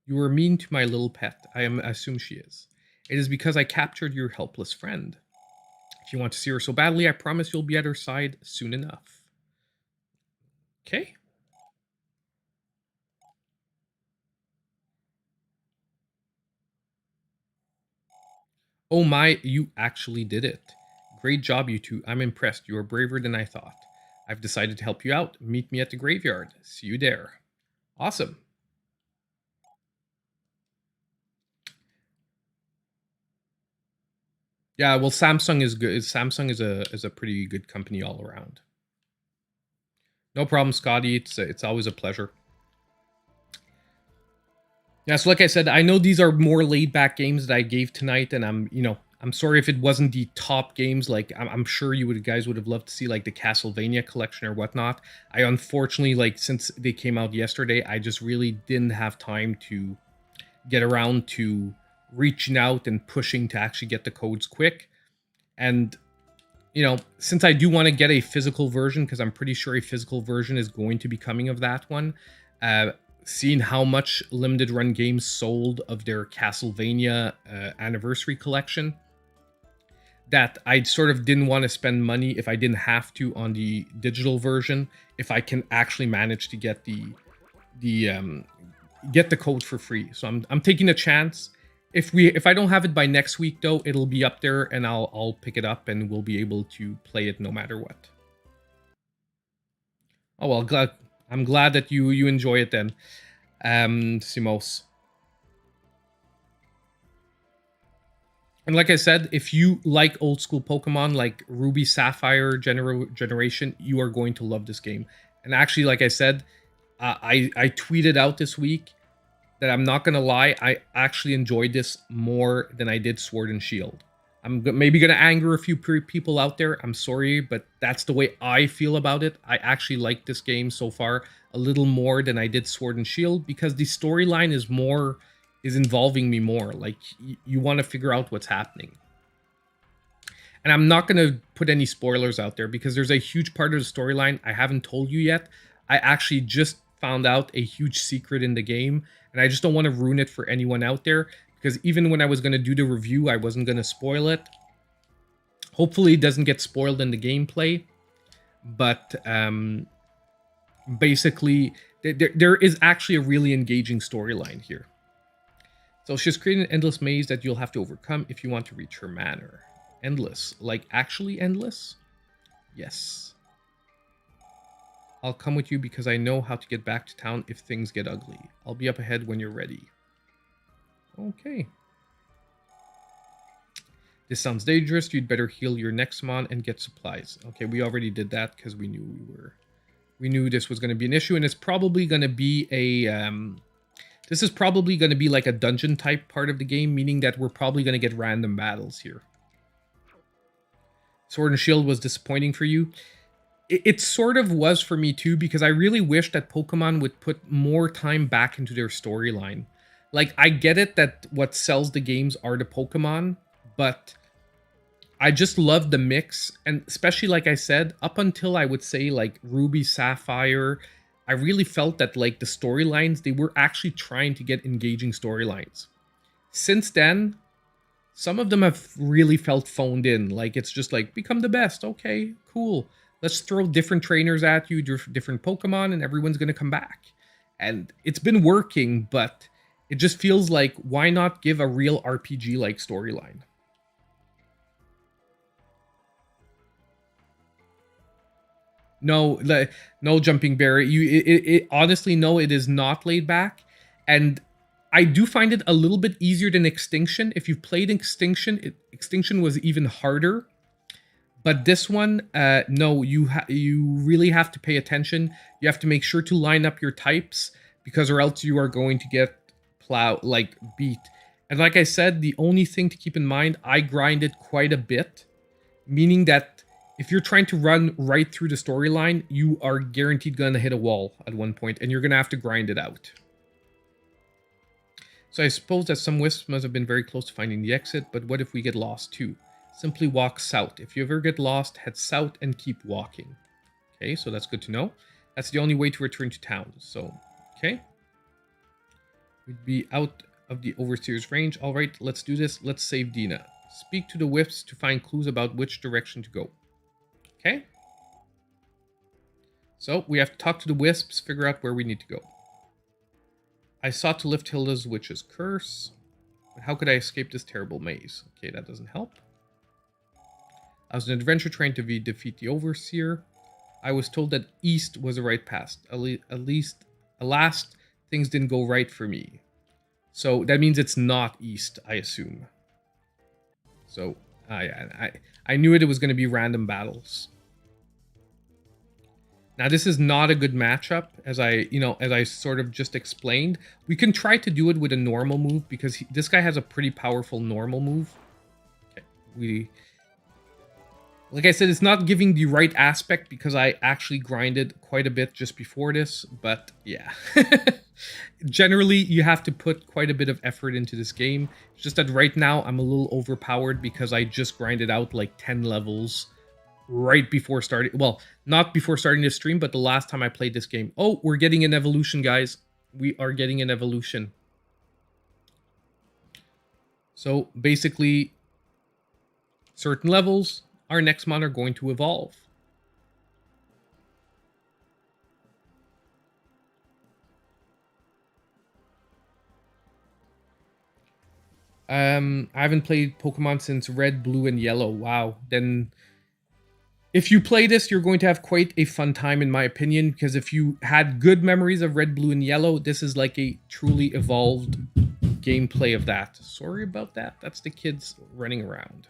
You were mean to my little pet. I assume she is. It is because I captured your helpless friend. If you want to see her so badly, I promise you'll be at her side soon enough. Okay. Oh my, you actually did it. Great job, you two. I'm impressed. You are braver than I thought. I've decided to help you out. Meet me at the graveyard. See you there. Awesome. Yeah, well, Samsung is good. Samsung is a pretty good company all around. No problem, Scotty. It's always a pleasure. Yeah, so like I said, I know these are more laid back games that I gave tonight, and I'm sorry if it wasn't the top games. Like I'm sure guys would have loved to see like the Castlevania collection or whatnot. I unfortunately, like, since they came out yesterday, I just really didn't have time to get around to reaching out and pushing to actually get the codes quick. And since I do want to get a physical version, because I'm pretty sure a physical version is going to be coming of that one, seeing how much limited run games sold of their Castlevania anniversary collection, that I sort of didn't want to spend money if I didn't have to on the digital version, if I can actually manage to get get the code for free. So I'm taking a chance. If I don't have it by next week though, it'll be up there and I'll pick it up and we'll be able to play it no matter what. Oh well, I'm glad that you enjoy it then, Simos. And like I said, if you like old school Pokemon, like Ruby Sapphire generation, you are going to love this game. And actually, like I said, I tweeted out this week that I'm not gonna lie, I actually enjoyed this more than I did Sword and Shield. I'm maybe gonna anger a few people out there. I'm sorry, but that's the way I feel about it. I actually like this game so far a little more than I did Sword and Shield because the storyline is involving me more. Like you want to figure out what's happening. And I'm not going to put any spoilers out there because there's a huge part of the storyline I haven't told you yet. I actually just found out a huge secret in the game, and I just don't want to ruin it for anyone out there because even when I was going to do the review, I wasn't going to spoil it. Hopefully it doesn't get spoiled in the gameplay, but basically there is actually a really engaging storyline here. So she's created an endless maze that you'll have to overcome if you want to reach her manor. Endless. Like, actually endless? Yes. I'll come with you because I know how to get back to town if things get ugly. I'll be up ahead when you're ready. Okay. This sounds dangerous. You'd better heal your NEXOMON and get supplies. Okay, we already did that because we knew this was going to be an issue, and it's probably going to be a... This is probably going to be like a dungeon type part of the game, meaning that we're probably going to get random battles here. Sword and Shield was disappointing for you. It sort of was for me too, because I really wish that Pokemon would put more time back into their storyline. Like, I get it that what sells the games are the Pokemon, but I just love the mix. And especially, like I said, up until I would say like Ruby, Sapphire, I really felt that like the storylines, they were actually trying to get engaging storylines. Since then, some of them have really felt phoned in. Like it's just like, become the best. Okay, cool. Let's throw different trainers at you, different Pokemon, and everyone's going to come back. And it's been working, but it just feels like, why not give a real RPG-like storyline? No, no Jumping Bear. Honestly, no, it is not laid back, and I do find it a little bit easier than Extinction. If you've played Extinction, Extinction was even harder, but this one, no, you really have to pay attention. You have to make sure to line up your types because, or else you are going to get beat. And like I said, the only thing to keep in mind, I grinded quite a bit, meaning that if you're trying to run right through the storyline, you are guaranteed going to hit a wall at one point, and you're going to have to grind it out. So I suppose that some wisps must have been very close to finding the exit, but what if we get lost too? Simply walk south. If you ever get lost, head south and keep walking. Okay, so that's good to know. That's the only way to return to town. So, okay. We'd be out of the overseer's range. All right, let's do this. Let's save Dina. Speak to the wisps to find clues about which direction to go. Okay. So we have to talk to the wisps, figure out where we need to go. I sought to lift Hilda's witch's curse. But how could I escape this terrible maze? Okay, that doesn't help. I was an adventurer trying to defeat the overseer. I was told that east was the right path. Alas, things didn't go right for me. So that means it's not east, I assume. So I knew it was going to be random battles. Now this is not a good matchup, as I sort of just explained. We can try to do it with a normal move because this guy has a pretty powerful normal move. Okay, like I said, it's not giving the right aspect because I actually grinded quite a bit just before this, but yeah. Generally, you have to put quite a bit of effort into this game. It's just that right now, I'm a little overpowered because I just grinded out like 10 levels right before starting. Well, not before starting this stream, but the last time I played this game. Oh, we're getting an evolution, guys. We are getting an evolution. So basically, certain levels, our NEXOMON are going to evolve. I haven't played Pokemon since Red, Blue, and Yellow. Wow. Then if you play this, you're going to have quite a fun time, in my opinion, because if you had good memories of Red, Blue, and Yellow, this is like a truly evolved gameplay of that. Sorry about that. That's the kids running around.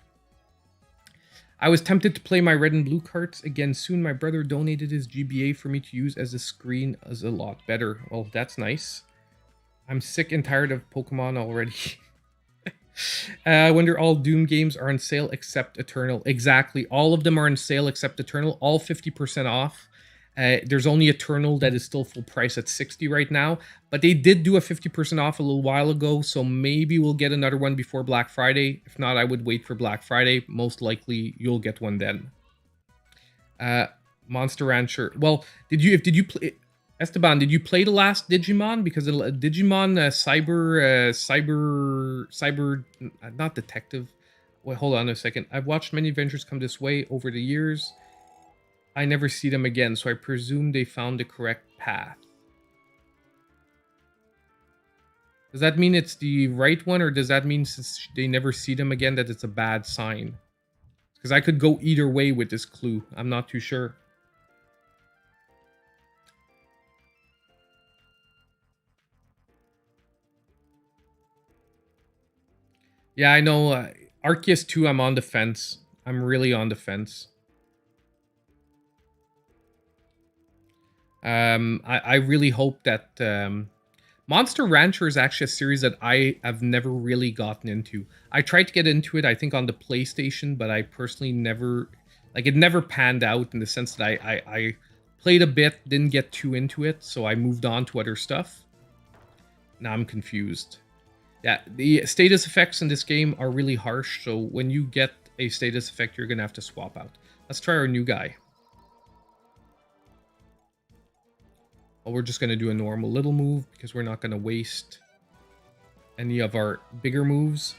I was tempted to play my red and blue carts again soon. My brother donated his GBA for me to use as a screen as a lot better. Well, that's nice. I'm sick and tired of Pokemon already. I wonder all Doom games are on sale except Eternal. Exactly. All of them are on sale except Eternal. All 50% off. There's only Eternal that is still full price at 60 right now. But they did do a 50% off a little while ago. So maybe we'll get another one before Black Friday. If not, I would wait for Black Friday. Most likely you'll get one then. Monster Rancher. Well, did you play... Esteban, did you play the last Digimon? Because Digimon Cyber, not Detective. Wait, hold on a second. I've watched many adventures come this way over the years. I never see them again, so I presume they found the correct path. Does that mean it's the right one, or does that mean since they never see them again that it's a bad sign? Because I could go either way with this clue. I'm not too sure. Yeah, I know. Arceus 2, I'm on the fence. I'm really on the fence. I really hope that... Monster Rancher is actually a series that I have never really gotten into. I tried to get into it, I think, on the PlayStation, but I personally never... Like, it never panned out in the sense that I played a bit, didn't get too into it, so I moved on to other stuff. Now I'm confused. Yeah, the status effects in this game are really harsh, so when you get a status effect, you're going to have to swap out. Let's try our new guy. Well, we're just going to do a normal little move, because we're not going to waste any of our bigger moves.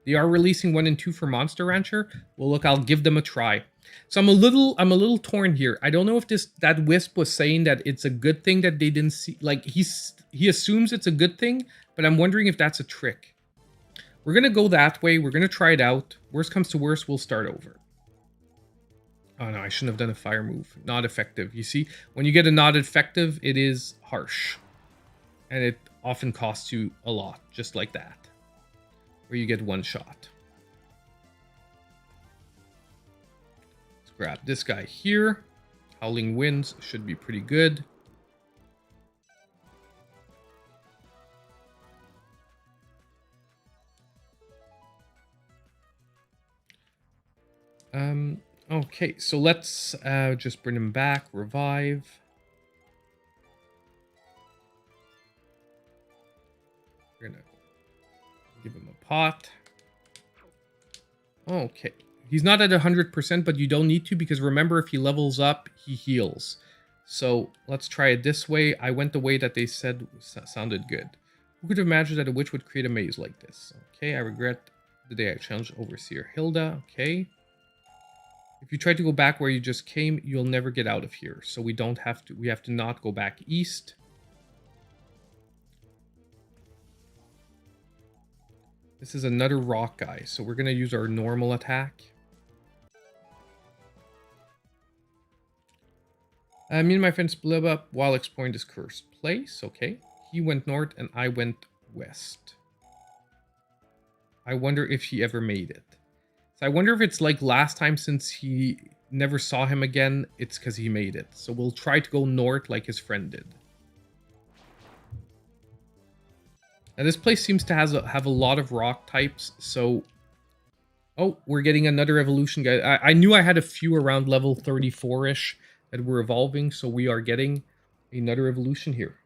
They are releasing 1 and 2 for Monster Rancher. Well, look, I'll give them a try. So I'm a little torn here. I don't know if that Wisp was saying that it's a good thing that they didn't see. Like, he assumes it's a good thing, but I'm wondering if that's a trick. We're gonna go that way. We're gonna try it out. Worst comes to worst, we'll start over. Oh no, I shouldn't have done a fire move. Not effective. You see, when you get a not effective, it is harsh, and it often costs you a lot, just like that, where you get one shot. Grab this guy here. Howling Winds should be pretty good. Okay, so let's just bring him back, revive. We're gonna give him a pot. Okay, he's not at 100%, but you don't need to, because remember, if he levels up, he heals. So let's try it this way. I went the way that they said sounded good. Who could have imagined that a witch would create a maze like this? Okay, I regret the day I challenged Overseer Hilda. Okay. If you try to go back where you just came, you'll never get out of here. So we don't have to, we have to not go back east. This is another rock guy, so we're going to use our normal attack. Me and my friend split up while exploring this cursed place. Okay. He went north and I went west. I wonder if he ever made it. So I wonder if it's like last time, since he never saw him again, it's because he made it. So we'll try to go north like his friend did. Now this place seems to have a lot of rock types, so... Oh, we're getting another evolution, guys. I knew I had a few around level 34-ish that were evolving, so we are getting another evolution here.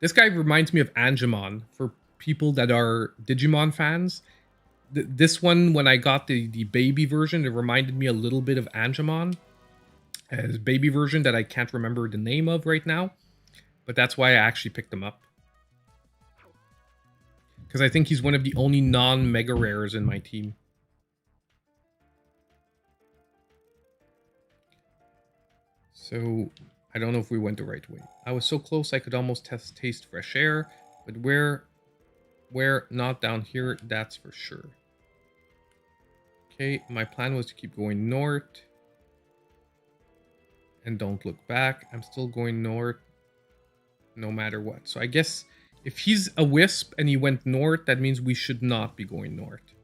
This guy reminds me of Angemon for people that are Digimon fans. This one, when I got the baby version, it reminded me a little bit of Angemon. His baby version that I can't remember the name of right now. But that's why I actually picked him up. Because I think he's one of the only non-mega rares in my team. So, I don't know if we went the right way. I was so close I could almost taste fresh air. But where not down here, that's for sure. Okay, my plan was to keep going north. And don't look back. I'm still going north no matter what. So I guess if he's a wisp and he went north, that means we should not be going north.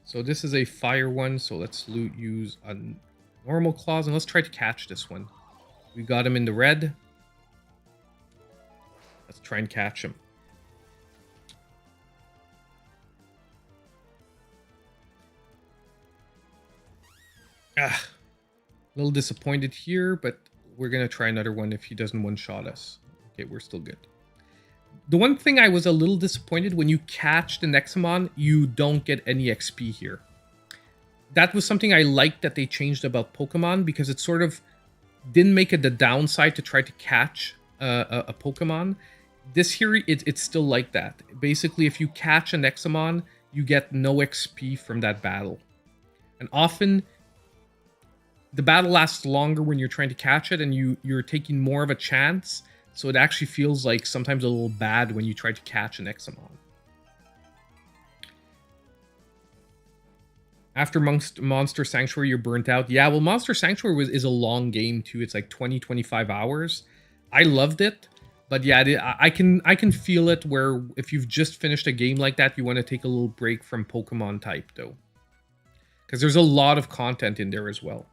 So this is a fire one, so let's use a normal claws, and let's try to catch this one. We got him in the red. Let's try and catch him. Ah, a little disappointed here, but we're going to try another one if he doesn't one-shot us. Okay, we're still good. The one thing I was a little disappointed, when you catch the NEXOMON, you don't get any XP here. That was something I liked that they changed about Pokemon, because it sort of didn't make it the downside to try to catch a Pokemon. This here, it's still like that. Basically, if you catch a NEXOMON, you get no XP from that battle. And often, the battle lasts longer when you're trying to catch it, and you're taking more of a chance. So it actually feels like sometimes a little bad when you try to catch an NEXOMON. After Monster Sanctuary, you're burnt out. Yeah, well, Monster Sanctuary is a long game too. It's like 20-25 hours. I loved it, but yeah, I can feel it where if you've just finished a game like that, you want to take a little break from Pokemon type though, because there's a lot of content in there as well.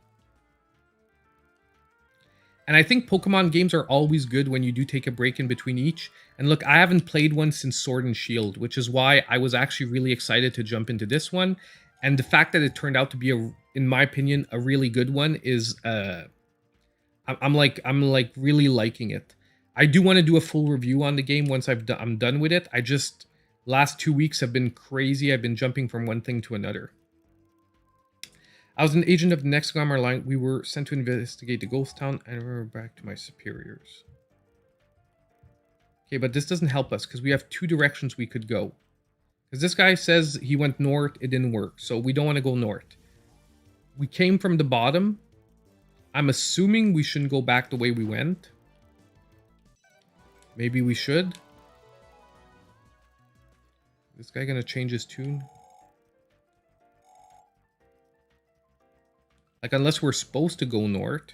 And I think Pokemon games are always good when you do take a break in between each. And look, I haven't played one since Sword and Shield, which is why I was actually really excited to jump into this one. And the fact that it turned out to be, in my opinion, a really good one is, I'm like really liking it. I do want to do a full review on the game once I'm done with it. Last 2 weeks have been crazy. I've been jumping from one thing to another. I was an agent of the NEXOMON line. We were sent to investigate the ghost town. I remember back to my superiors. Okay, but this doesn't help us because we have two directions we could go. Because this guy says he went north, it didn't work. So we don't want to go north. We came from the bottom. I'm assuming we shouldn't go back the way we went. Maybe we should. This guy gonna change his tune? Like, unless we're supposed to go north.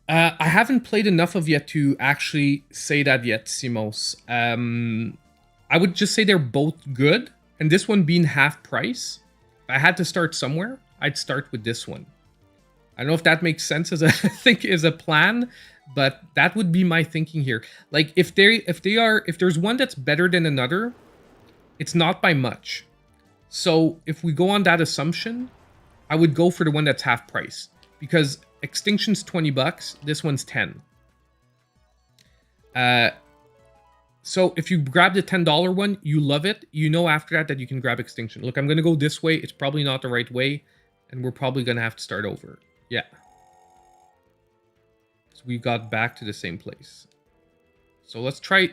I haven't played enough of yet to actually say that yet, Simos. I would just say they're both good. And this one being half price, if I had to start somewhere, I'd start with this one. I don't know if that makes sense as a as a plan, but that would be my thinking here. Like if there's one that's better than another, it's not by much. So if we go on that assumption, I would go for the one that's half price because Extinction's $20, this one's 10. So if you grab the $10 one, you love it. You know after that you can grab Extinction. Look, I'm going to go this way. It's probably not the right way, and we're probably going to have to start over. Yeah. So we got back to the same place. So let's try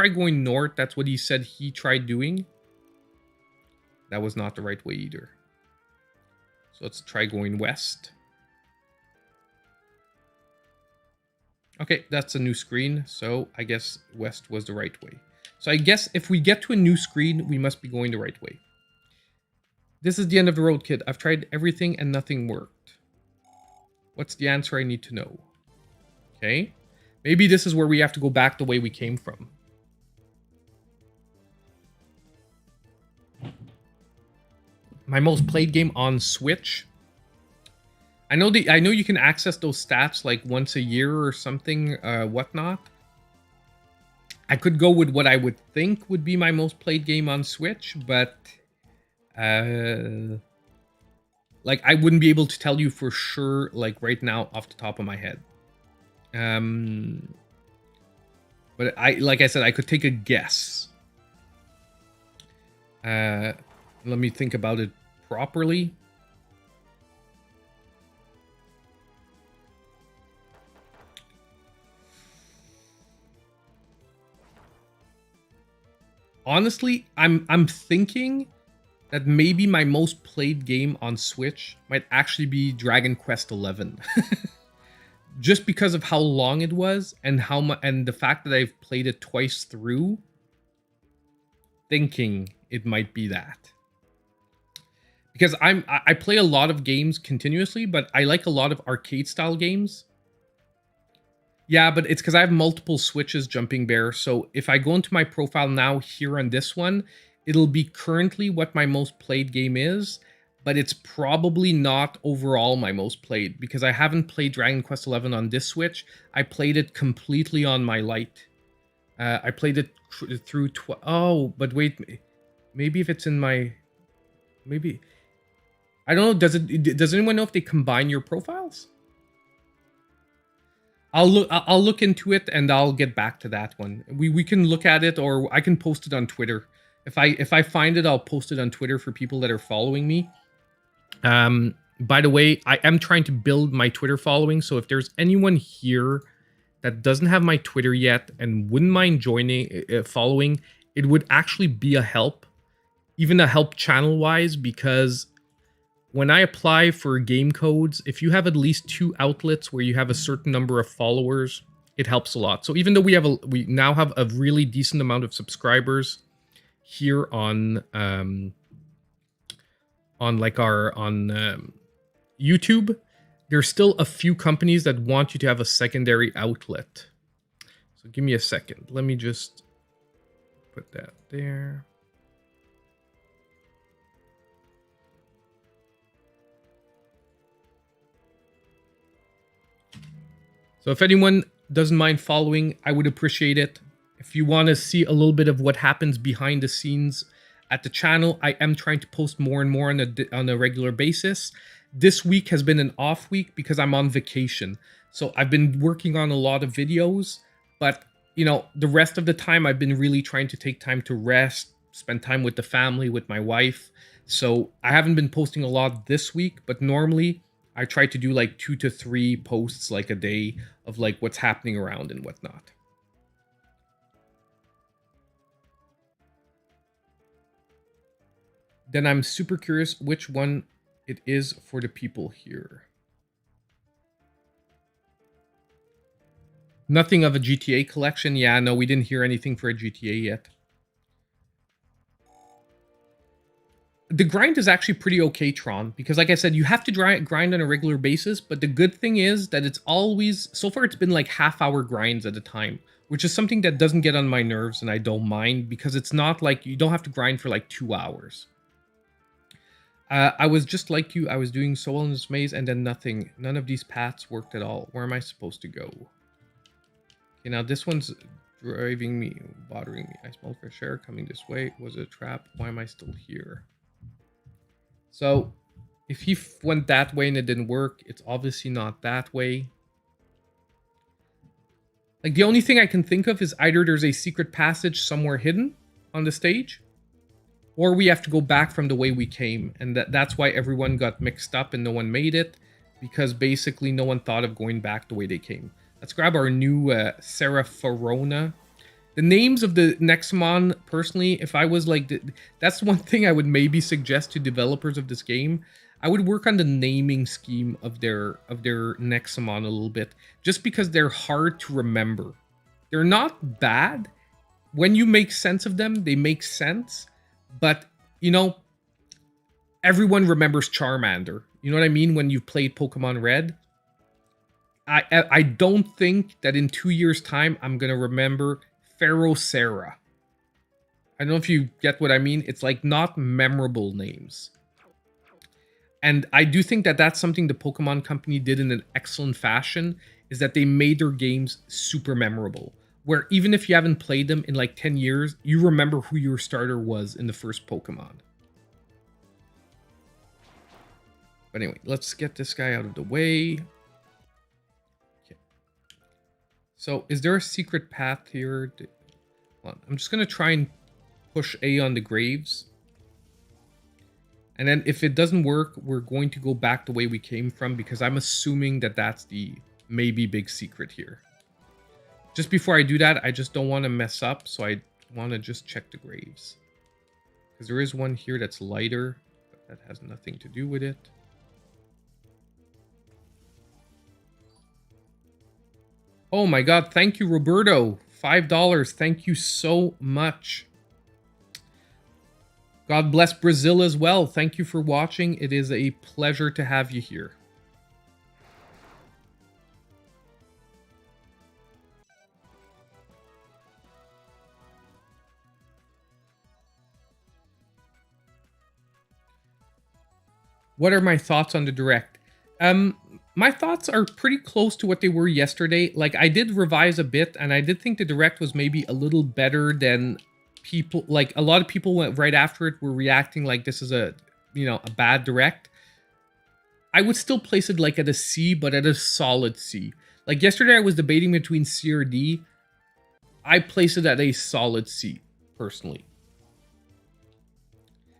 going north. That's what he said he tried doing. That was not the right way either. So let's try going west. Okay, that's a new screen, so I guess west was the right way. So I guess if we get to a new screen, we must be going the right way. This is the end of the road, kid. I've tried everything and nothing worked. What's the answer I need to know? Okay. Maybe this is where we have to go back the way we came from. My most played game on Switch. I know you can access those stats like once a year or something, whatnot. I could go with what I would think would be my most played game on Switch, but like I wouldn't be able to tell you for sure, like right now off the top of my head. But like I said, I could take a guess. Let me think about it properly. Honestly, I'm thinking that maybe my most played game on Switch might actually be Dragon Quest XI. Just because of how long it was and and the fact that I've played it twice through, thinking it might be that. Because I play a lot of games continuously, but I like a lot of arcade style games. Yeah, but it's because I have multiple Switches, Jumping Bear. So if I go into my profile now here on this one, it'll be currently what my most played game is, but it's probably not overall my most played because I haven't played Dragon Quest XI on this Switch. I played it completely on my Lite. I played it through... Oh, but wait. Maybe if it's in my... Maybe... I don't know. Does anyone know if they combine your profiles? I'll look into it and I'll get back to that one. We can look at it, or I can post it on Twitter. If I find it, I'll post it on Twitter for people that are following me. By the way, I am trying to build my Twitter following, so if there's anyone here that doesn't have my Twitter yet and wouldn't mind joining, following, it would actually be a help, even a help channel-wise, because when I apply for game codes, if you have at least 2 outlets where you have a certain number of followers, it helps a lot. So even though we now have a really decent amount of subscribers here on YouTube, there's still a few companies that want you to have a secondary outlet. So give me a second. Let me just put that there. So if anyone doesn't mind following, I would appreciate it. If you want to see a little bit of what happens behind the scenes at the channel, I am trying to post more and more on a regular basis. This week has been an off week because I'm on vacation. So I've been working on a lot of videos, but you know, the rest of the time I've been really trying to take time to rest, spend time with the family, with my wife. So I haven't been posting a lot this week, but normally I try to do like 2 to 3 posts like a day of like what's happening around and whatnot. Then I'm super curious which one it is for the people here. Nothing of a GTA collection. Yeah, no, we didn't hear anything for a GTA yet. The grind is actually pretty okay, Tron, because like I said, you have to grind on a regular basis, but the good thing is that it's always, so far it's been like half-hour grinds at a time, which is something that doesn't get on my nerves and I don't mind, because it's not like you don't have to grind for like 2 hours. I was just like you. I was doing so well in this maze, and then nothing. None of these paths worked at all. Where am I supposed to go? Okay, now this one's driving me, bothering me. I smelled fresh air coming this way. Was it a trap? Why am I still here? So, if he went that way and it didn't work, it's obviously not that way. Like, the only thing I can think of is either there's a secret passage somewhere hidden on the stage, or we have to go back from the way we came, and that's why everyone got mixed up and no one made it, because basically no one thought of going back the way they came. Let's grab our new Sarah Farona. The names of the NEXOMON, personally, if I was like... that's one thing I would maybe suggest to developers of this game. I would work on the naming scheme of their NEXOMON a little bit, just because they're hard to remember. They're not bad. When you make sense of them, they make sense. But, you know, everyone remembers Charmander. You know what I mean? When you've played Pokemon Red. I don't think that in 2 years' time, I'm going to remember Pharaoh Sarah. I don't know if you get what I mean. It's like not memorable names. And I do think that that's something the Pokemon Company did in an excellent fashion, is that they made their games super memorable. Where even if you haven't played them in like 10 years, you remember who your starter was in the first Pokemon. But anyway, let's get this guy out of the way. Okay. So, is there a secret path here? Well, I'm just going to try and push A on the graves. And then if it doesn't work, we're going to go back the way we came from, because I'm assuming that that's the maybe big secret here. Just before I do that, I just don't want to mess up, so I want to just check the graves. Because there is one here that's lighter, but that has nothing to do with it. Oh my god, thank you, Roberto. $5, thank you so much. God bless Brazil as well. Thank you for watching. It is a pleasure to have you here. What are my thoughts on the Direct? My thoughts are pretty close to what they were yesterday. Like, I did revise a bit, and I did think the Direct was maybe a little better than people... Like, a lot of people went right after it were reacting like this is a, you know, a bad Direct. I would still place it, like, at a C, but at a solid C. Like, yesterday I was debating between C or D. I place it at a solid C, personally.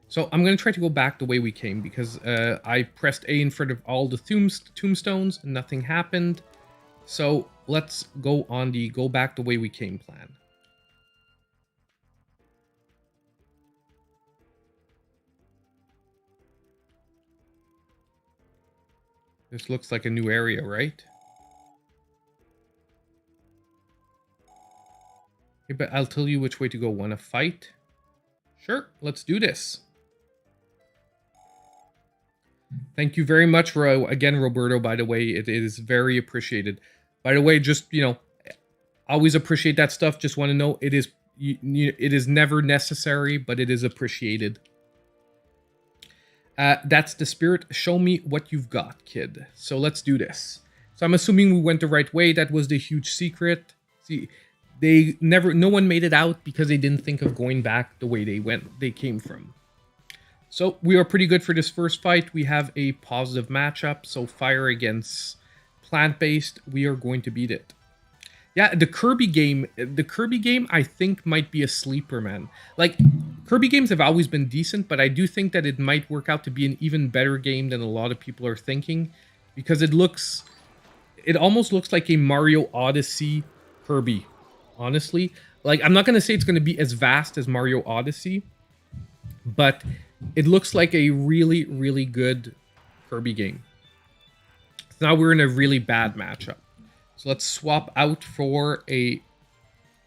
So I'm going to try to go back the way we came, because I pressed A in front of all the tombstones and nothing happened. So let's go on the go back the way we came plan. This looks like a new area, right? Okay, but I'll tell you which way to go. Want to fight? Sure, let's do this. Thank you very much, again, Roberto, by the way. It is very appreciated. By the way, just, you know, always appreciate that stuff. Just want to know, it is never necessary, but it is appreciated. That's the spirit. Show me what you've got, kid. So let's do this. So I'm assuming we went the right way. That was the huge secret. See, no one made it out because they didn't think of going back the way they came from. So we are pretty good for this first fight. We have a positive matchup. So fire against plant-based, we are going to beat it. Yeah, the Kirby game, I think might be a sleeper, man. Like, Kirby games have always been decent, but I do think that it might work out to be an even better game than a lot of people are thinking, because it almost looks like a Mario Odyssey Kirby, honestly. Like, I'm not going to say it's going to be as vast as Mario Odyssey, but it looks like a really, really good Kirby game. So now we're in a really bad matchup. So let's swap out for a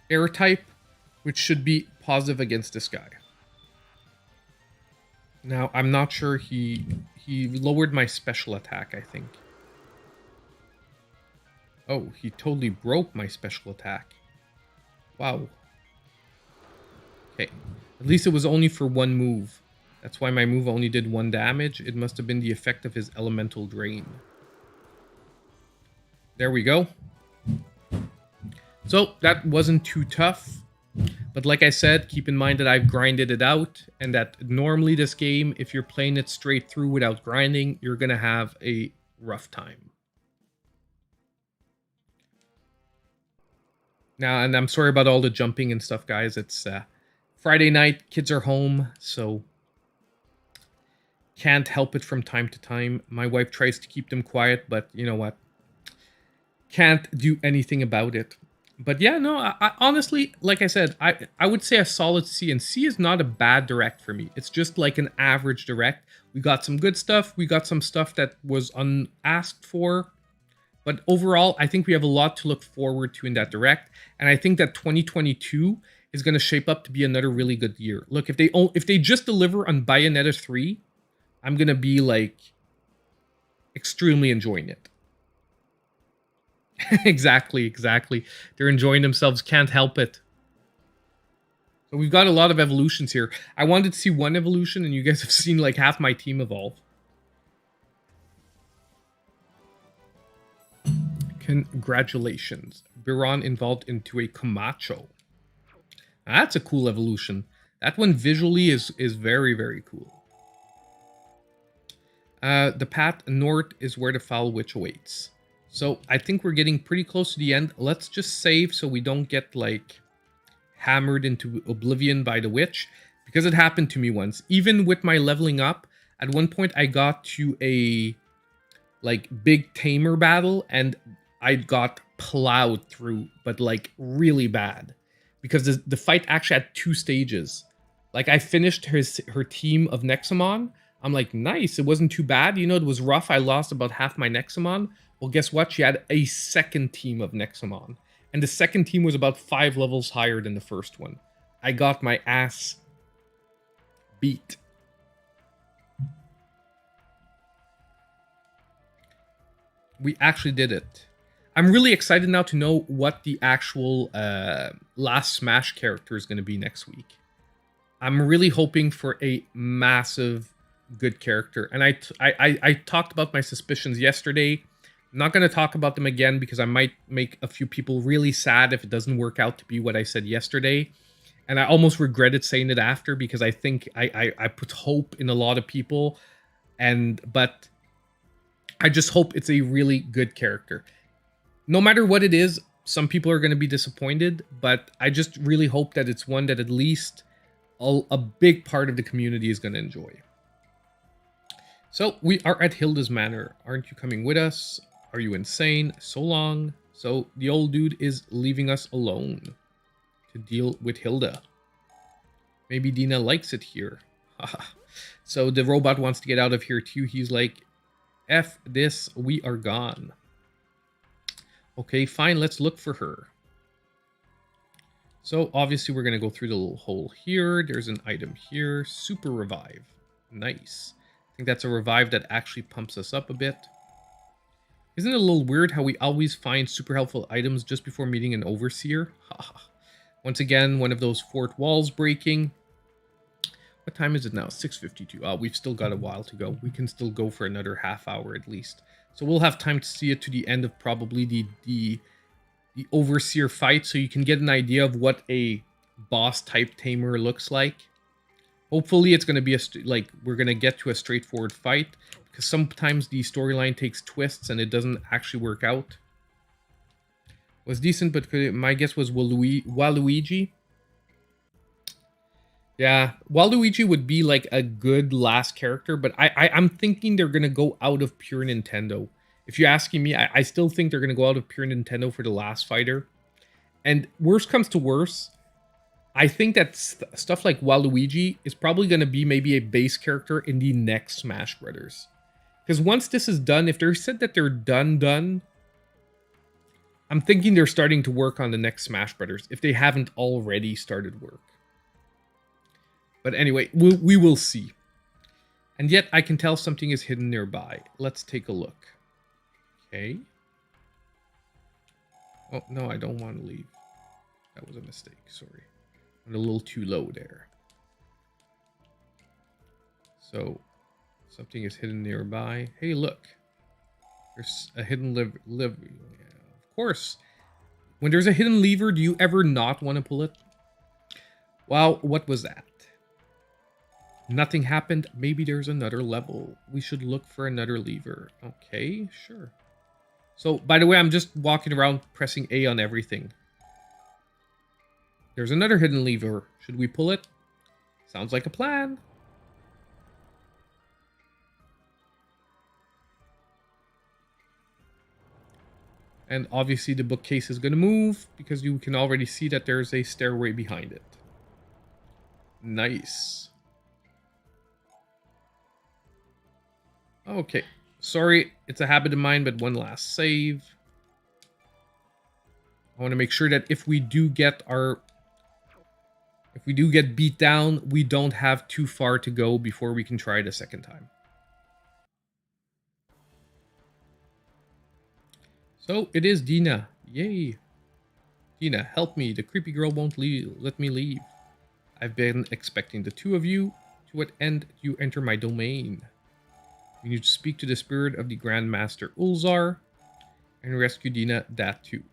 air type, which should be positive against this guy. Now, I'm not sure he lowered my special attack, I think. Oh, he totally broke my special attack. Wow. Okay. At least it was only for one move. That's why my move only did 1 damage. It must have been the effect of his elemental drain. There we go. So that wasn't too tough. But like I said, keep in mind that I've grinded it out, and that normally this game, if you're playing it straight through without grinding, you're going to have a rough time. Now, and I'm sorry about all the jumping and stuff, guys. It's Friday night, kids are home, so can't help it from time to time. My wife tries to keep them quiet, but you know what? Can't do anything about it. But yeah, no, I honestly, like I said, I would say a solid C, and C is not a bad direct for me. It's just like an average direct. We got some good stuff. We got some stuff that was unasked for. But overall, I think we have a lot to look forward to in that direct. And I think that 2022 is going to shape up to be another really good year. Look, if they just deliver on Bayonetta 3, I'm going to be like extremely enjoying it. Exactly. They're enjoying themselves. Can't help it. So we've got a lot of evolutions here. I wanted to see one evolution, and you guys have seen like half my team evolve. Congratulations. Biron evolved into a Camacho. That's a cool evolution. That one visually is very, very cool. The path north is where the foul witch awaits. So I think we're getting pretty close to the end. Let's just save so we don't get like hammered into oblivion by the witch, because it happened to me once. Even with my leveling up, at one point I got to a like big tamer battle and I got plowed through, but like really bad, because the fight actually had 2 stages. Like I finished her team of NEXOMON. I'm like, nice, it wasn't too bad. You know, it was rough. I lost about half my NEXOMON. Well, guess what? She had a second team of NEXOMON. And the second team was about 5 levels higher than the first one. I got my ass beat. We actually did it. I'm really excited now to know what the actual last Smash character is going to be next week. I'm really hoping for a massive good character. And I talked about my suspicions yesterday. I'm not going to talk about them again because I might make a few people really sad if it doesn't work out to be what I said yesterday. And I almost regretted saying it after, because I think I put hope in a lot of people. But I just hope it's a really good character. No matter what it is, some people are going to be disappointed, but I just really hope that it's one that at least a big part of the community is going to enjoy. So we are at Hilda's Manor. Aren't you coming with us? Are you insane? So long. So the old dude is leaving us alone to deal with Hilda. Maybe Dina likes it here. So the robot wants to get out of here too. He's like, F this, we are gone. Okay, fine, let's look for her. So obviously we're going to go through the little hole here. There's an item here. Super revive. Nice. I think that's a revive that actually pumps us up a bit. Isn't it a little weird how we always find super helpful items just before meeting an overseer? Once again, one of those fort walls breaking. What time is it now? 6:52. Oh, we've still got a while to go. We can still go for another half hour at least. So we'll have time to see it to the end of probably the overseer fight, so you can get an idea of what a boss type tamer looks like. Hopefully it's going to be we're going to get to a straightforward fight, because sometimes the storyline takes twists and it doesn't actually work out. Was decent, but my guess was Waluigi. Yeah, Waluigi would be like a good last character, but I'm thinking they're going to go out of pure Nintendo. If you're asking me, I still think they're going to go out of pure Nintendo for the last fighter. And worst comes to worst, I think that stuff like Waluigi is probably going to be maybe a base character in the next Smash Brothers. Because once this is done, if they're said that they're done, I'm thinking they're starting to work on the next Smash Brothers, if they haven't already started work. But anyway, we will see. And yet I can tell something is hidden nearby. Let's take a look. Okay. Oh, no, I don't want to leave. That was a mistake. Sorry. I'm a little too low there. So something is hidden nearby. Hey, look. There's a hidden lever. Yeah, of course. When there's a hidden lever, do you ever not want to pull it? Wow, what was that? Nothing happened. Maybe there's another level. We should look for another lever. Okay, sure. So, by the way, I'm just walking around pressing A on everything. There's another hidden lever. Should we pull it? Sounds like a plan. And obviously the bookcase is going to move because you can already see that there's a stairway behind it. Nice. Okay. Sorry, it's a habit of mine, but one last save. I want to make sure that if we do get beat down, we don't have too far to go before we can try it a second time. So it is Dina. Yay. Dina, help me. The creepy girl won't let me leave. I've been expecting the two of you. To what end do you enter my domain? We need to speak to the spirit of the Grand Master Ulzar and rescue Dina, that too.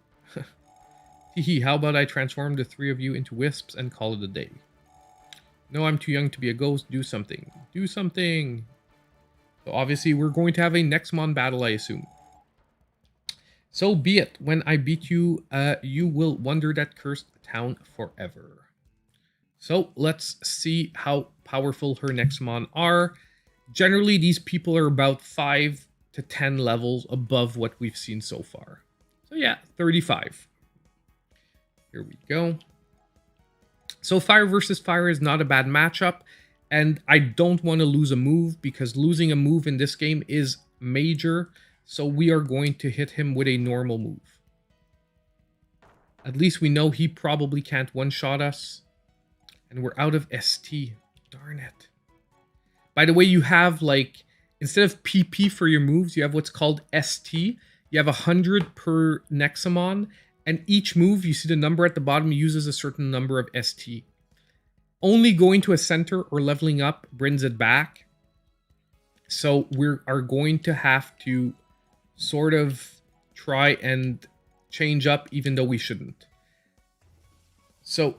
Teehee, how about I transform the three of you into wisps and call it a day? No, I'm too young to be a ghost. Do something. Do something. So obviously we're going to have a NEXOMON battle, I assume. So be it. When I beat you, you will wander that cursed town forever. So let's see how powerful her NEXOMON are. Generally, these people are about 5 to 10 levels above what we've seen so far. So yeah, 35. Here we go. So fire versus fire is not a bad matchup. And I don't want to lose a move because losing a move in this game is major. So we are going to hit him with a normal move. At least we know he probably can't one-shot us. And we're out of ST. Darn it. By the way, you have like, instead of PP for your moves, you have what's called ST. You have 100 per NEXOMON. And each move, you see the number at the bottom, uses a certain number of ST. Only going to a center or leveling up brings it back. So we are going to have to sort of try and change up, even though we shouldn't. So,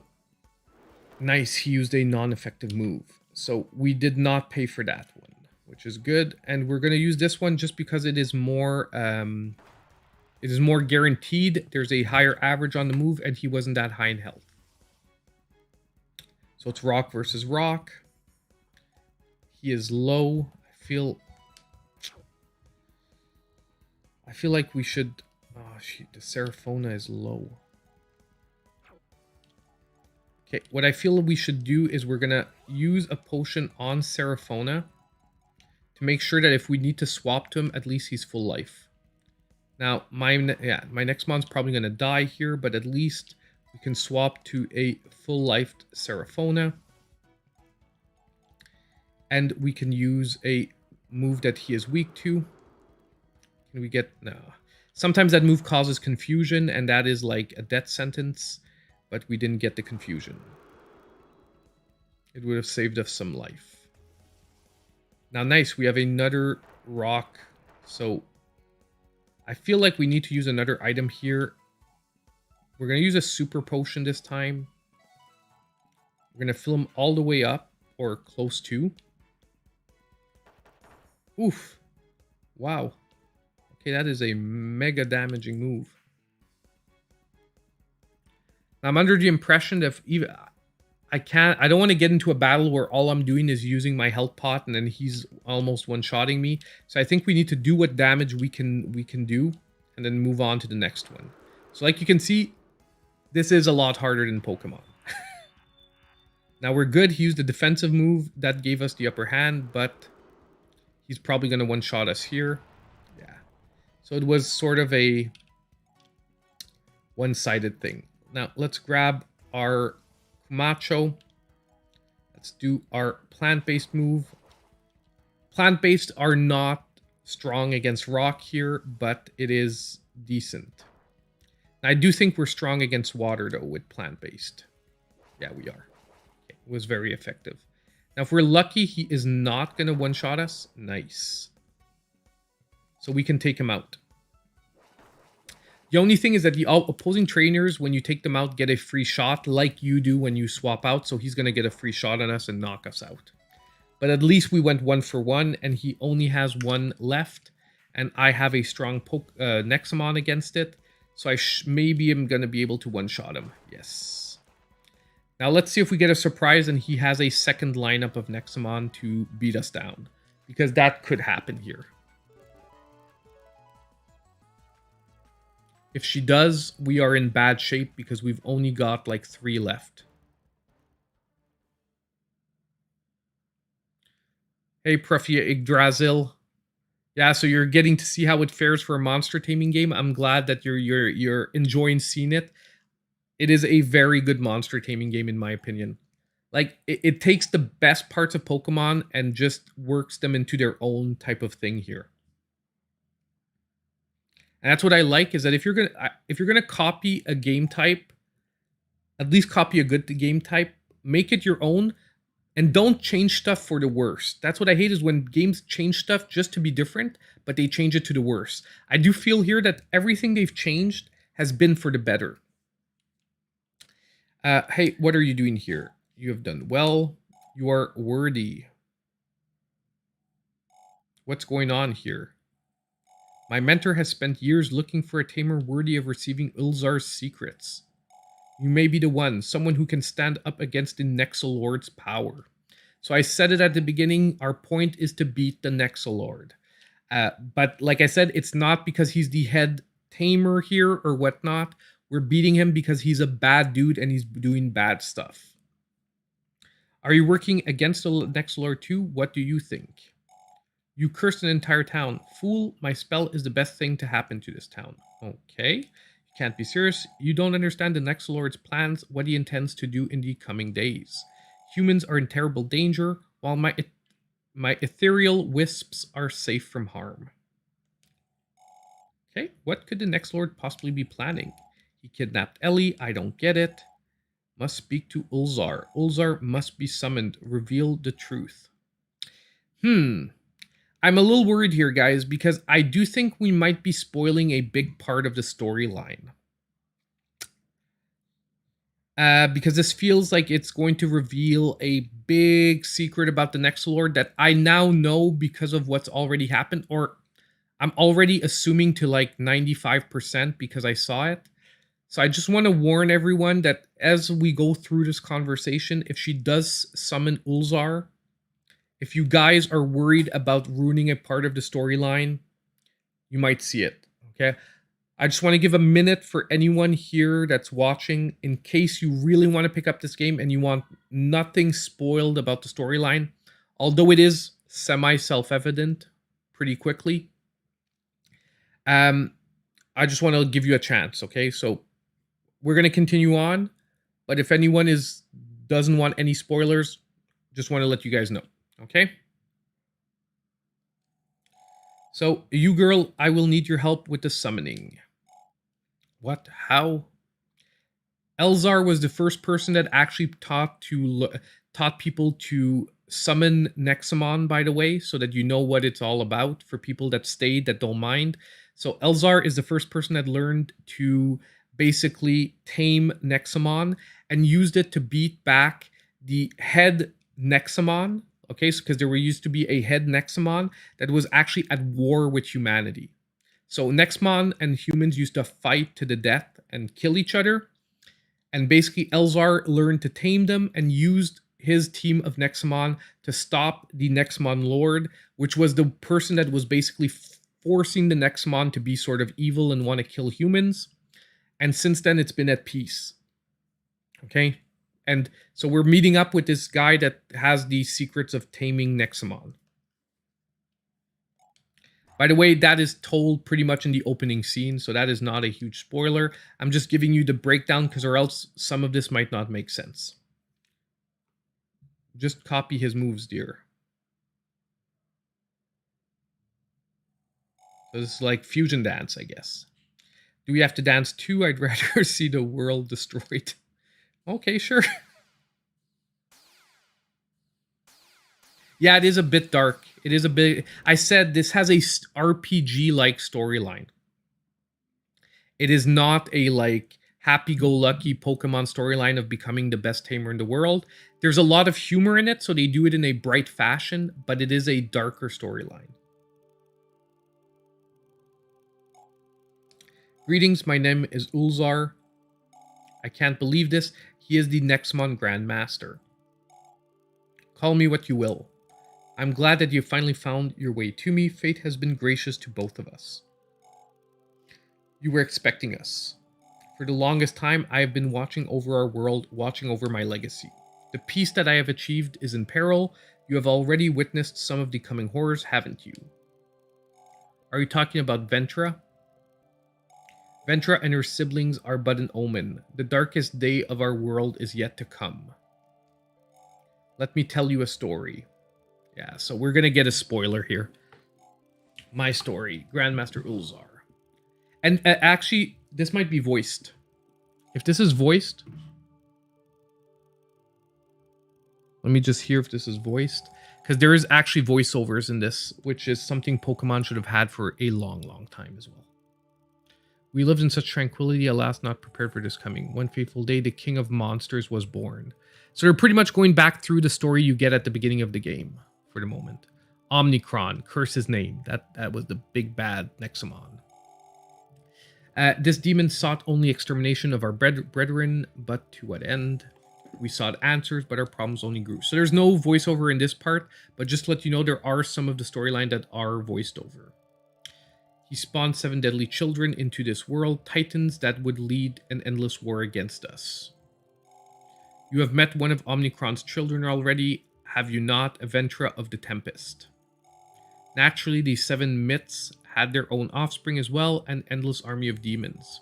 nice, he used a non-effective move. So we did not pay for that one, which is good. And we're going to use this one just because it is more guaranteed. There's a higher average on the move, and he wasn't that high in health. So it's rock versus rock. He is low. I feel like we should... Oh, shit. The Seraphona is low. Okay, what I feel we should do is we're going to use a potion on Seraphona to make sure that if we need to swap to him, at least he's full life. Now, my NEXOMON's probably going to die here, but at least we can swap to a full-lifed Seraphona. And we can use a move that he is weak to. Can we get... No. Sometimes that move causes confusion, and that is like a death sentence, but we didn't get the confusion. It would have saved us some life. Now, nice. We have another rock, so... I feel like we need to use another item here. We're going to use a super potion this time. We're going to fill him all the way up, or close to. Oof. Wow. Okay, that is a mega damaging move. Now, I'm under the impression that if even... I don't want to get into a battle where all I'm doing is using my health pot and then he's almost one-shotting me. So I think we need to do what damage we can do and then move on to the next one. So like you can see, this is a lot harder than Pokemon. Now we're good. He used the defensive move that gave us the upper hand, but he's probably going to one-shot us here. Yeah. So it was sort of a one-sided thing. Now let's grab our Macho. Let's do our plant-based move. Plant-based are not strong against rock here, but it is decent. I do think we're strong against water, though, with plant-based. Yeah, we are. Okay, it was very effective. Now, if we're lucky, he is not going to one-shot us. Nice. So we can take him out. The only thing is that the opposing trainers, when you take them out, get a free shot like you do when you swap out. So he's going to get a free shot on us and knock us out. But at least we went 1 for 1, and he only has 1 left. And I have a strong NEXOMON against it. So I maybe am going to be able to one-shot him. Yes. Now let's see if we get a surprise and he has a second lineup of NEXOMON to beat us down. Because that could happen here. If she does, we are in bad shape because we've only got like 3 left. Hey, Prufia Yggdrasil. Yeah, so you're getting to see how it fares for a monster taming game. I'm glad that you're enjoying seeing it. It is a very good monster taming game, in my opinion. Like, it takes the best parts of Pokemon and just works them into their own type of thing here. And that's what I like, is that if you're gonna copy a game type, at least copy a good game type, make it your own, and don't change stuff for the worse. That's what I hate, is when games change stuff just to be different, but they change it to the worse. I do feel here that everything they've changed has been for the better. Hey, what are you doing here? You have done well. You are worthy. What's going on here? My mentor has spent years looking for a tamer worthy of receiving Ulzar's secrets. You may be the one, someone who can stand up against the Nexolord's power. So I said it at the beginning, our point is to beat the Nexolord. But like I said, it's not because he's the head tamer here or whatnot. We're beating him because he's a bad dude and he's doing bad stuff. Are you working against the Nexolord too? What do you think? You cursed an entire town. Fool, my spell is the best thing to happen to this town. Okay. You can't be serious. You don't understand the Nexolord's plans, what he intends to do in the coming days. Humans are in terrible danger, while my ethereal wisps are safe from harm. Okay, what could the Nexolord possibly be planning? He kidnapped Ellie. I don't get it. Must speak to Ulzar. Ulzar must be summoned. Reveal the truth. I'm a little worried here, guys, because I do think we might be spoiling a big part of the storyline. Because this feels like it's going to reveal a big secret about the Nexolord that I now know because of what's already happened, or I'm already assuming to like 95% because I saw it. So I just want to warn everyone that as we go through this conversation, if she does summon Ulzar, if you guys are worried about ruining a part of the storyline, you might see it, okay? I just want to give a minute for anyone here that's watching, in case you really want to pick up this game and you want nothing spoiled about the storyline, although it is semi-self-evident pretty quickly. I just want to give you a chance, okay? So we're going to continue on, but if anyone doesn't want any spoilers, just want to let you guys know. Okay. So, you girl, I will need your help with the summoning. What? How? Elzar was the first person that actually taught people to summon NEXOMON, by the way, so that you know what it's all about for people that stayed, that don't mind. So Elzar is the first person that learned to basically tame NEXOMON and used it to beat back the head NEXOMON. Okay, so because there used to be a head NEXOMON that was actually at war with humanity. So NEXOMON and humans used to fight to the death and kill each other. And basically Elzar learned to tame them and used his team of NEXOMON to stop the NEXOMON Lord, which was the person that was basically forcing the NEXOMON to be sort of evil and want to kill humans. And since then, it's been at peace. Okay? And so we're meeting up with this guy that has the secrets of taming NEXOMON. By the way, that is told pretty much in the opening scene, so that is not a huge spoiler. I'm just giving you the breakdown, because or else some of this might not make sense. Just copy his moves, dear. So this is like fusion dance, I guess. Do we have to dance too? I'd rather see the world destroyed. Okay, sure. Yeah, it is a bit dark. It is a bit. I said this has a RPG like storyline. It is not a like happy-go-lucky Pokemon storyline of becoming the best tamer in the world. There's a lot of humor in it, so they do it in a bright fashion, but it is a darker storyline. Greetings, my name is Ulzar. I can't believe this. He is the NEXOMON Grandmaster. Call me what you will. I'm glad that you finally found your way to me. Fate has been gracious to both of us. You were expecting us. For the longest time, I have been watching over our world, watching over my legacy. The peace that I have achieved is in peril. You have already witnessed some of the coming horrors, haven't you? Are you talking about Ventra? Ventra and her siblings are but an omen. The darkest day of our world is yet to come. Let me tell you a story. Yeah, so we're gonna get a spoiler here. My story, Grandmaster Ulzar. And actually, this might be voiced. If this is voiced, let me just hear if this is voiced. Because there is actually voiceovers in this, which is something Pokemon should have had for a long, long time as well. We lived in such tranquility, alas, not prepared for this coming. One fateful day, the king of monsters was born. So they're pretty much going back through the story you get at the beginning of the game, for the moment. Omnicron, curse his name. That was the big bad NEXOMON. This demon sought only extermination of our brethren, but to what end? We sought answers, but our problems only grew. So there's no voiceover in this part, but just to let you know, there are some of the storyline that are voiced over. He spawned 7 deadly children into this world, titans that would lead an endless war against us. You have met one of Omnicron's children already, have you not? Ventra of the Tempest. Naturally, these 7 myths had their own offspring as well, an endless army of demons.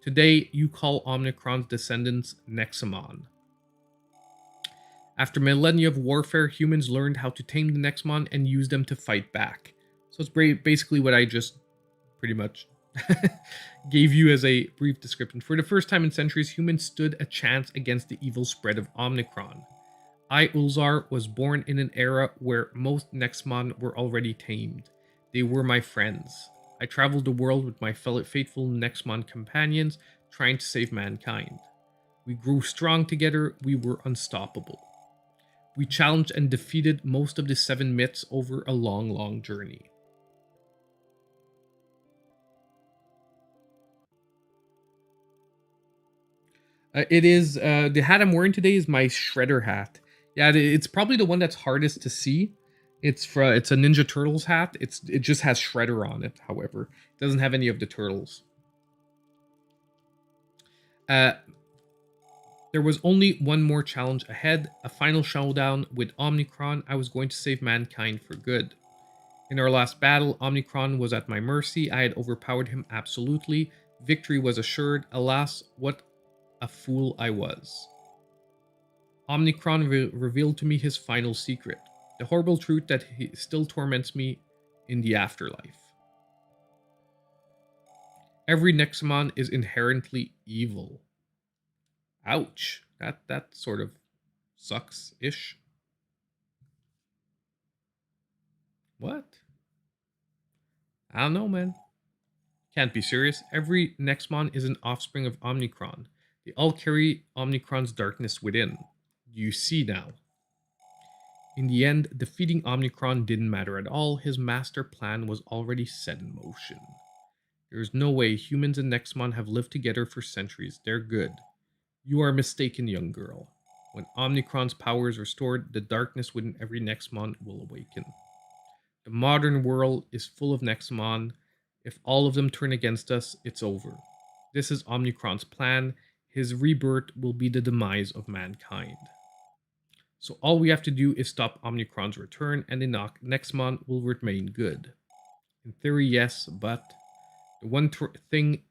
Today, you call Omnicron's descendants NEXOMON. After millennia of warfare, humans learned how to tame the NEXOMON and use them to fight back. So it's basically what I just pretty much gave you as a brief description. For the first time in centuries, humans stood a chance against the evil spread of Omnicron. I, Ulzar, was born in an era where most NEXOMON were already tamed. They were my friends. I traveled the world with my fellow faithful NEXOMON companions, trying to save mankind. We grew strong together, we were unstoppable. We challenged and defeated most of the 7 myths over a long, long journey. It is, the hat I'm wearing today is my Shredder hat. Yeah, it's probably the one that's hardest to see. It's a Ninja Turtles hat. It just has Shredder on it, however. It doesn't have any of the turtles. There was only one more challenge ahead, a final showdown with Omnicron. I was going to save mankind for good. In our last battle, Omnicron was at my mercy. I had overpowered him absolutely. Victory was assured. Alas, what a fool I was. Omnicron revealed to me his final secret, the horrible truth that he still torments me in the afterlife. Every NEXOMON is inherently evil. Ouch. That sort of sucks-ish. What? I don't know, man. Can't be serious. Every NEXOMON is an offspring of Omnicron. They all carry Omnicron's darkness within. You see now. In the end, defeating Omnicron didn't matter at all. His master plan was already set in motion. There is no way humans and NEXOMON have lived together for centuries. They're good. You are mistaken, young girl. When Omnicron's power is restored, the darkness within every NEXOMON will awaken. The modern world is full of NEXOMON. If all of them turn against us, it's over. This is Omnicron's plan. His rebirth will be the demise of mankind. So all we have to do is stop Omnicron's return and the NEXOMON will remain good. In theory, yes, but the one trying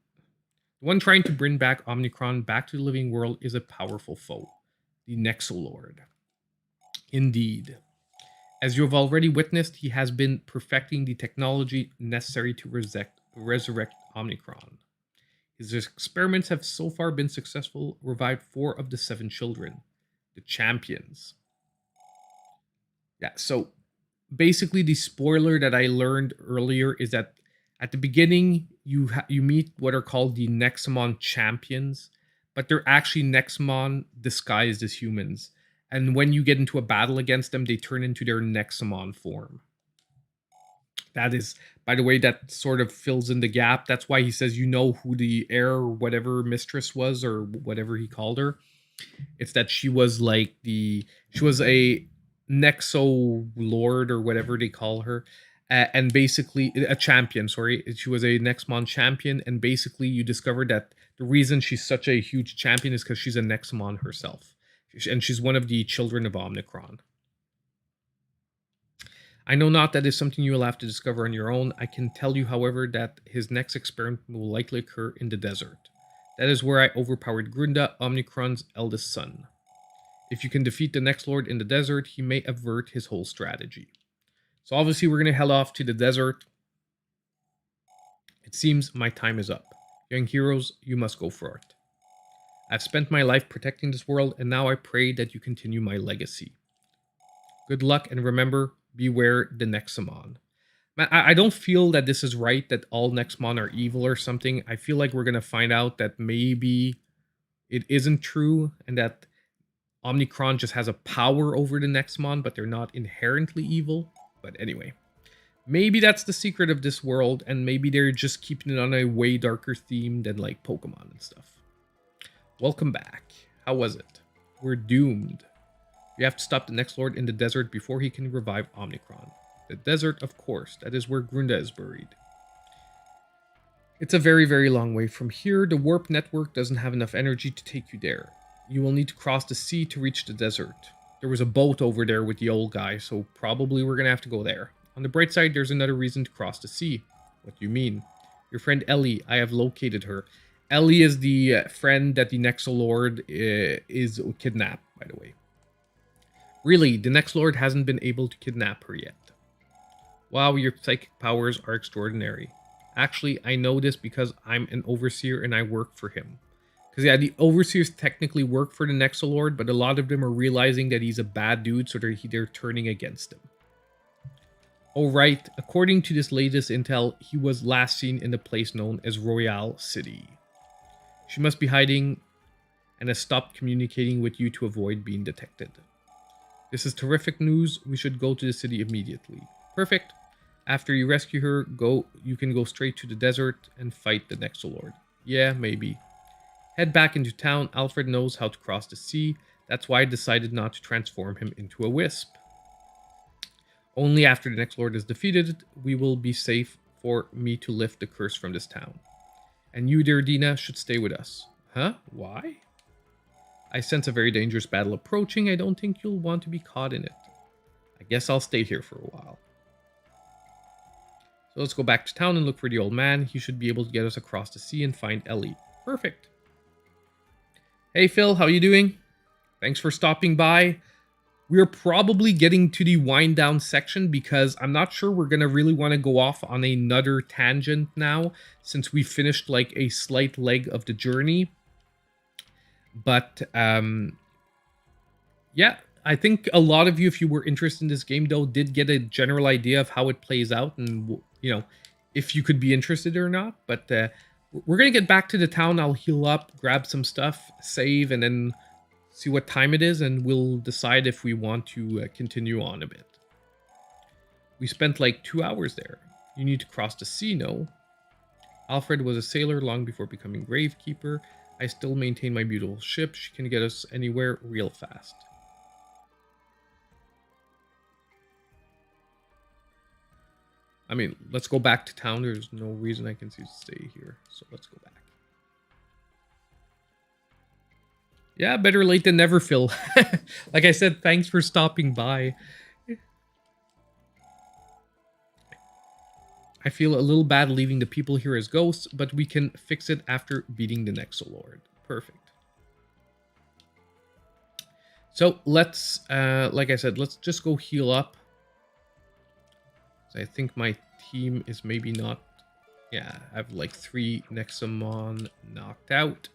to bring back Omnicron back to the living world is a powerful foe, the Nexolord. Indeed. As you have already witnessed, he has been perfecting the technology necessary to resurrect Omnicron. His experiments have so far been successful, revived 4 of the 7 children, the champions. Yeah, so basically the spoiler that I learned earlier is that at the beginning you meet what are called the NEXOMON champions, but they're actually NEXOMON disguised as humans. And when you get into a battle against them, they turn into their NEXOMON form. That is, by the way, that sort of fills in the gap. That's why he says you know who the heir or whatever mistress was or whatever he called her. It's that she was like she was a Nexo Lord or whatever they call her, and basically a champion. Sorry, she was a Nexomon champion, and basically you discover that the reason she's such a huge champion is because she's a Nexomon herself, and she's one of the children of Omnicron. I know not that is something you will have to discover on your own. I can tell you, however, that his next experiment will likely occur in the desert. That is where I overpowered Grunda, Omnicron's eldest son. If you can defeat the next lord in the desert, he may avert his whole strategy. So obviously we're going to head off to the desert. It seems my time is up. Young heroes, you must go for it. I've spent my life protecting this world, and now I pray that you continue my legacy. Good luck, and remember, beware the NEXOMON. I don't feel that this is right, that all NEXOMON are evil or something. I feel like we're going to find out that maybe it isn't true, and that Omnicron just has a power over the NEXOMON, but they're not inherently evil. But anyway, maybe that's the secret of this world, and maybe they're just keeping it on a way darker theme than like Pokemon and stuff. Welcome back. How was it? We're doomed. We have to stop the next lord in the desert before he can revive Omnicron. The desert, of course. That is where Grunda is buried. It's a very, very long way from here. The warp network doesn't have enough energy to take you there. You will need to cross the sea to reach the desert. There was a boat over there with the old guy, so probably we're going to have to go there. On the bright side, there's another reason to cross the sea. What do you mean? Your friend Ellie, I have located her. Ellie is the friend that the Nexolord is kidnapped, by the way. Really, the Nexolord hasn't been able to kidnap her yet. Wow, your psychic powers are extraordinary. Actually, I know this because I'm an overseer and I work for him. Because yeah, the overseers technically work for the Nexolord, but a lot of them are realizing that he's a bad dude, so they're turning against him. Alright, according to this latest intel, he was last seen in the place known as Royale City. She must be hiding and has stopped communicating with you to avoid being detected. This is terrific news. We should go to the city immediately. Perfect. After you rescue her, you can go straight to the desert and fight the Nexolord. Yeah, maybe. Head back into town. Alfred knows how to cross the sea. That's why I decided not to transform him into a wisp. Only after the Nexolord is defeated, we will be safe for me to lift the curse from this town. And you, dear Dina, should stay with us. Huh? Why? I sense a very dangerous battle approaching. I don't think you'll want to be caught in it. I guess I'll stay here for a while. So let's go back to town and look for the old man. He should be able to get us across the sea and find Ellie. Perfect. Hey Phil, how you doing? Thanks for stopping by. We're probably getting to the wind down section because I'm not sure we're going to really want to go off on another tangent now since we finished like a slight leg of the journey. But yeah, I think a lot of you, if you were interested in this game though, did get a general idea of how it plays out and, you know, if you could be interested or not. But we're going to get back to the town. I'll heal up, grab some stuff, save, and then see what time it is, and we'll decide if we want to continue on a bit. We spent like 2 hours there. You need to cross the sea, no? Alfred was a sailor long before becoming gravekeeper. I still maintain my beautiful ship. She can get us anywhere real fast. I mean, let's go back to town. There's no reason I can stay here, so let's go back. Yeah, better late than never, Phil. Like I said, thanks for stopping by. I feel a little bad leaving the people here as ghosts, but we can fix it after beating the Nexolord. Perfect. So let's, like I said, let's just go heal up. I think my team is maybe not... Yeah, I have like 3 NEXOMON knocked out.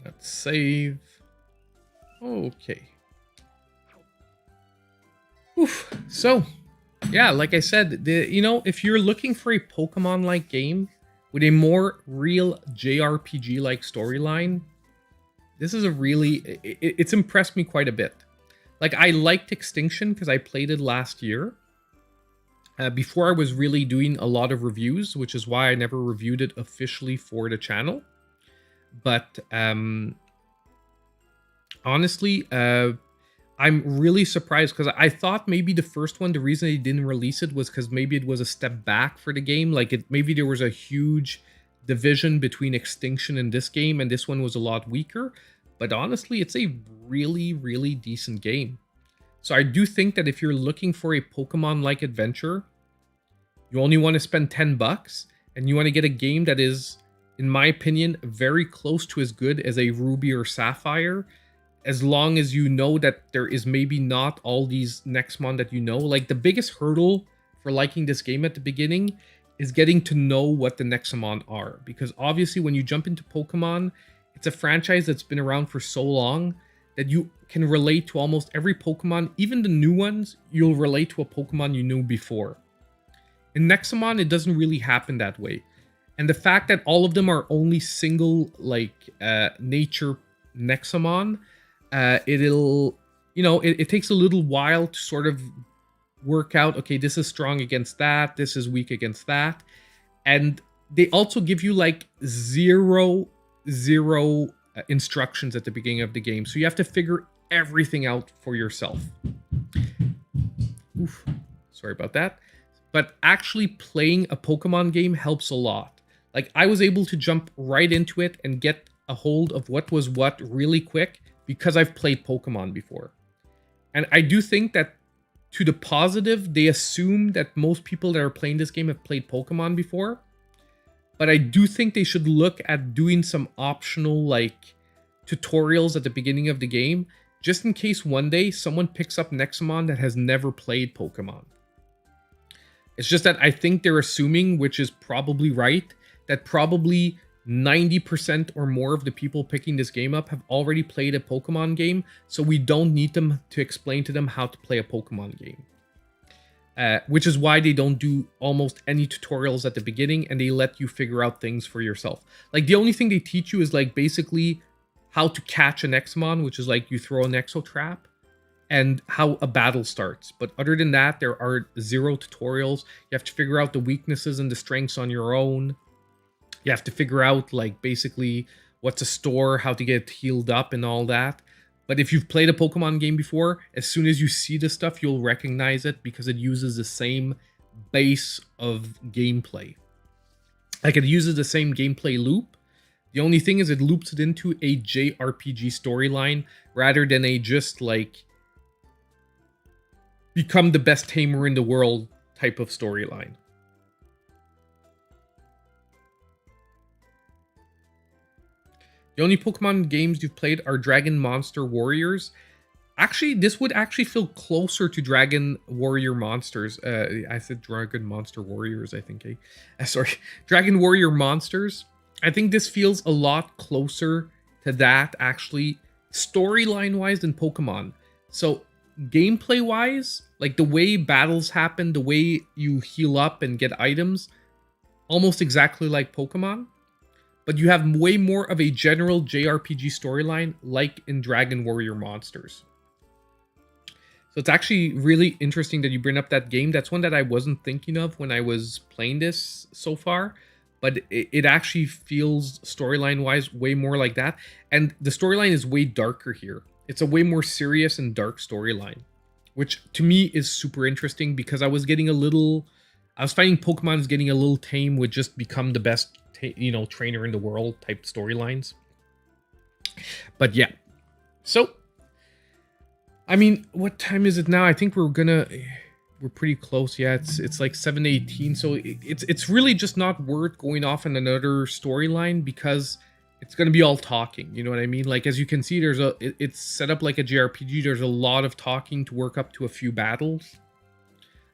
Let's save. Okay. Oof. So, yeah, like I said, if you're looking for a Pokemon-like game with a more real JRPG-like storyline, this is it's impressed me quite a bit. Like, I liked Extinction because I played it last year. Before I was really doing a lot of reviews, which is why I never reviewed it officially for the channel. But honestly, I'm really surprised because I thought maybe the first one, the reason they didn't release it was because maybe it was a step back for the game. Like maybe there was a huge division between Extinction and this game, and this one was a lot weaker. But honestly, it's a really, really decent game. So I do think that if you're looking for a Pokemon-like adventure, you only want to spend $10, and you want to get a game that is, in my opinion, very close to as good as a Ruby or Sapphire, as long as you know that there is maybe not all these NEXOMON that you know. Like, the biggest hurdle for liking this game at the beginning is getting to know what the NEXOMON are. Because obviously when you jump into Pokemon, it's a franchise that's been around for so long that you can relate to almost every Pokemon. Even the new ones, you'll relate to a Pokemon you knew before. In NEXOMON, it doesn't really happen that way. And the fact that all of them are only single, nature NEXOMON, it takes a little while to sort of work out, okay, this is strong against that, this is weak against that. And they also give you like zero instructions at the beginning of the game. So you have to figure everything out for yourself. Oof, sorry about that. But actually playing a Pokemon game helps a lot. Like, I was able to jump right into it and get a hold of what was what really quick because I've played Pokemon before. And I do think that, to the positive, they assume that most people that are playing this game have played Pokemon before. But I do think they should look at doing some optional, tutorials at the beginning of the game, just in case one day someone picks up NEXOMON that has never played Pokemon. It's just that I think they're assuming, which is probably right, that probably 90% or more of the people picking this game up have already played a Pokemon game, so we don't need them to explain to them how to play a Pokemon game. Which is why they don't do almost any tutorials at the beginning, and they let you figure out things for yourself. Like, the only thing they teach you is, basically how to catch an NEXOMON, which is you throw an Exo Trap, and how a battle starts. But other than that, there are zero tutorials. You have to figure out the weaknesses and the strengths on your own. You have to figure out, basically what to store, how to get healed up and all that. But if you've played a Pokemon game before, as soon as you see this stuff, you'll recognize it because it uses the same base of gameplay. Like, it uses the same gameplay loop. The only thing is it loops it into a JRPG storyline rather than a just, become the best tamer in the world type of storyline. The only Pokemon games you've played are Dragon Monster Warriors. Actually, this would actually feel closer to Dragon Warrior Monsters. I said Dragon Monster Warriors, I think. Sorry. Dragon Warrior Monsters. I think this feels a lot closer to that, actually, storyline-wise, than Pokemon. So, gameplay-wise, the way battles happen, the way you heal up and get items, almost exactly like Pokemon. But you have way more of a general JRPG storyline, like in Dragon Warrior Monsters. So it's actually really interesting that you bring up that game. That's one that I wasn't thinking of when I was playing this so far. But it actually feels, storyline-wise, way more like that. And the storyline is way darker here. It's a way more serious and dark storyline. Which, to me, is super interesting because I was finding Pokemon's getting a little tame with just become the best trainer in the world type storylines. But yeah. So, I mean, what time is it now? I think we're pretty close. Yeah, it's like 7:18. So it's really just not worth going off on another storyline because it's going to be all talking. You know what I mean? Like, as you can see, it's set up like a JRPG. There's a lot of talking to work up to a few battles.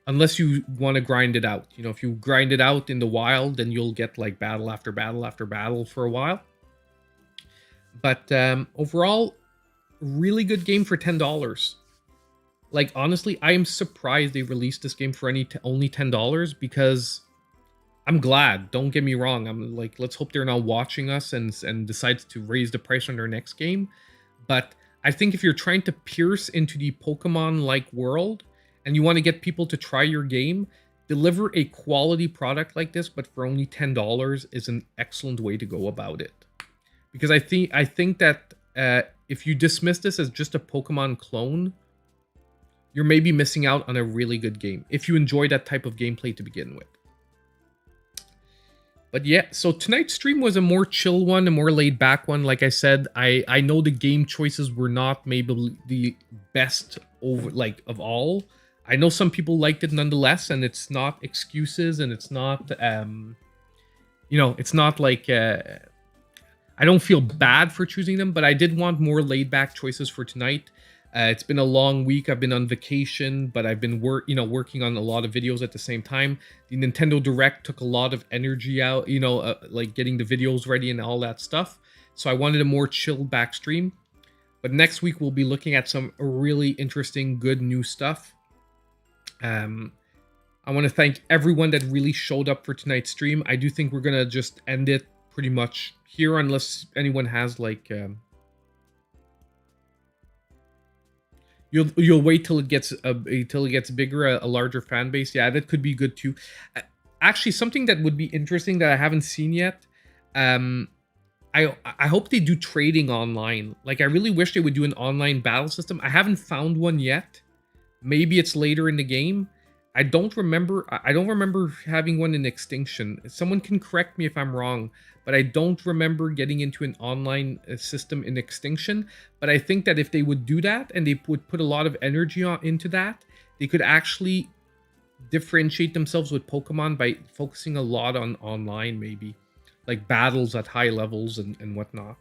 Unless you want to grind it out. If you grind it out in the wild, then you'll get battle after battle after battle for a while. But overall, really good game for $10. Like, honestly, I am surprised they released this game for only $10 because I'm glad. Don't get me wrong. I'm like, let's hope they're not watching us and decide to raise the price on their next game. But I think if you're trying to pierce into the Pokemon-like world and you want to get people to try your game, deliver a quality product like this, but for only $10 is an excellent way to go about it. Because I think that if you dismiss this as just a Pokemon clone, you're maybe missing out on a really good game if you enjoy that type of gameplay to begin with. But yeah, so tonight's stream was a more chill one, a more laid back one. Like I said, I know the game choices were not maybe the best of all. I know some people liked it nonetheless, and it's not excuses, and it's not it's not like I don't feel bad for choosing them, but I did want more laid back choices for tonight. It's been a long week. I've been on vacation, but I've been working on a lot of videos at the same time. The Nintendo Direct took a lot of energy out, like getting the videos ready and all that stuff. So I wanted a more chilled back stream. But next week we'll be looking at some really interesting, good new stuff. I want to thank everyone that really showed up for tonight's stream. I do think we're gonna just end it pretty much here, unless anyone has like. You'll wait till it gets bigger, a larger fan base. Yeah, that could be good too. Actually, something that would be interesting that I haven't seen yet. I hope they do trading online. Like, I really wish they would do an online battle system. I haven't found one yet. Maybe it's later in the game. I don't remember having one in Extinction. Someone can correct me if I'm wrong, but I don't remember getting into an online system in Extinction. But I think that if they would do that and they would put a lot of energy into that, they could actually differentiate themselves with Pokemon by focusing a lot on online, maybe like battles at high levels and whatnot.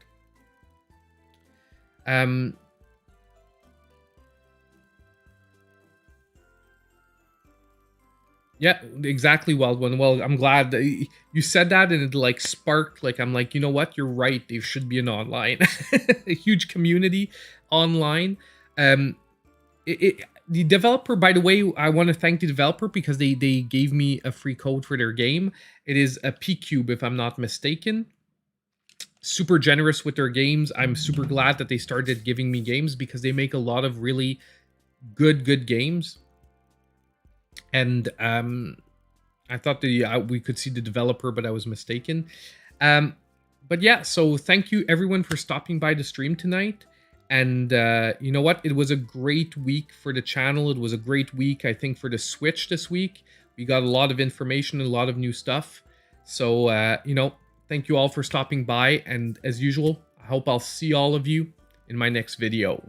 Yeah, exactly, Wild One. Well, I'm glad that you said that, and it like sparked. Like, I'm like, you know what? You're right. There should be an online, a huge community online. The developer, by the way, I want to thank the developer because they gave me a free code for their game. It is a P-Cube, if I'm not mistaken. Super generous with their games. I'm super glad that they started giving me games because they make a lot of really good games. And I thought we could see the developer, but I was mistaken. But yeah, so thank you everyone for stopping by the stream tonight. And you know what? It was a great week for the channel. It was a great week, I think, for the Switch this week. We got a lot of information and a lot of new stuff. So, thank you all for stopping by. And as usual, I hope I'll see all of you in my next video.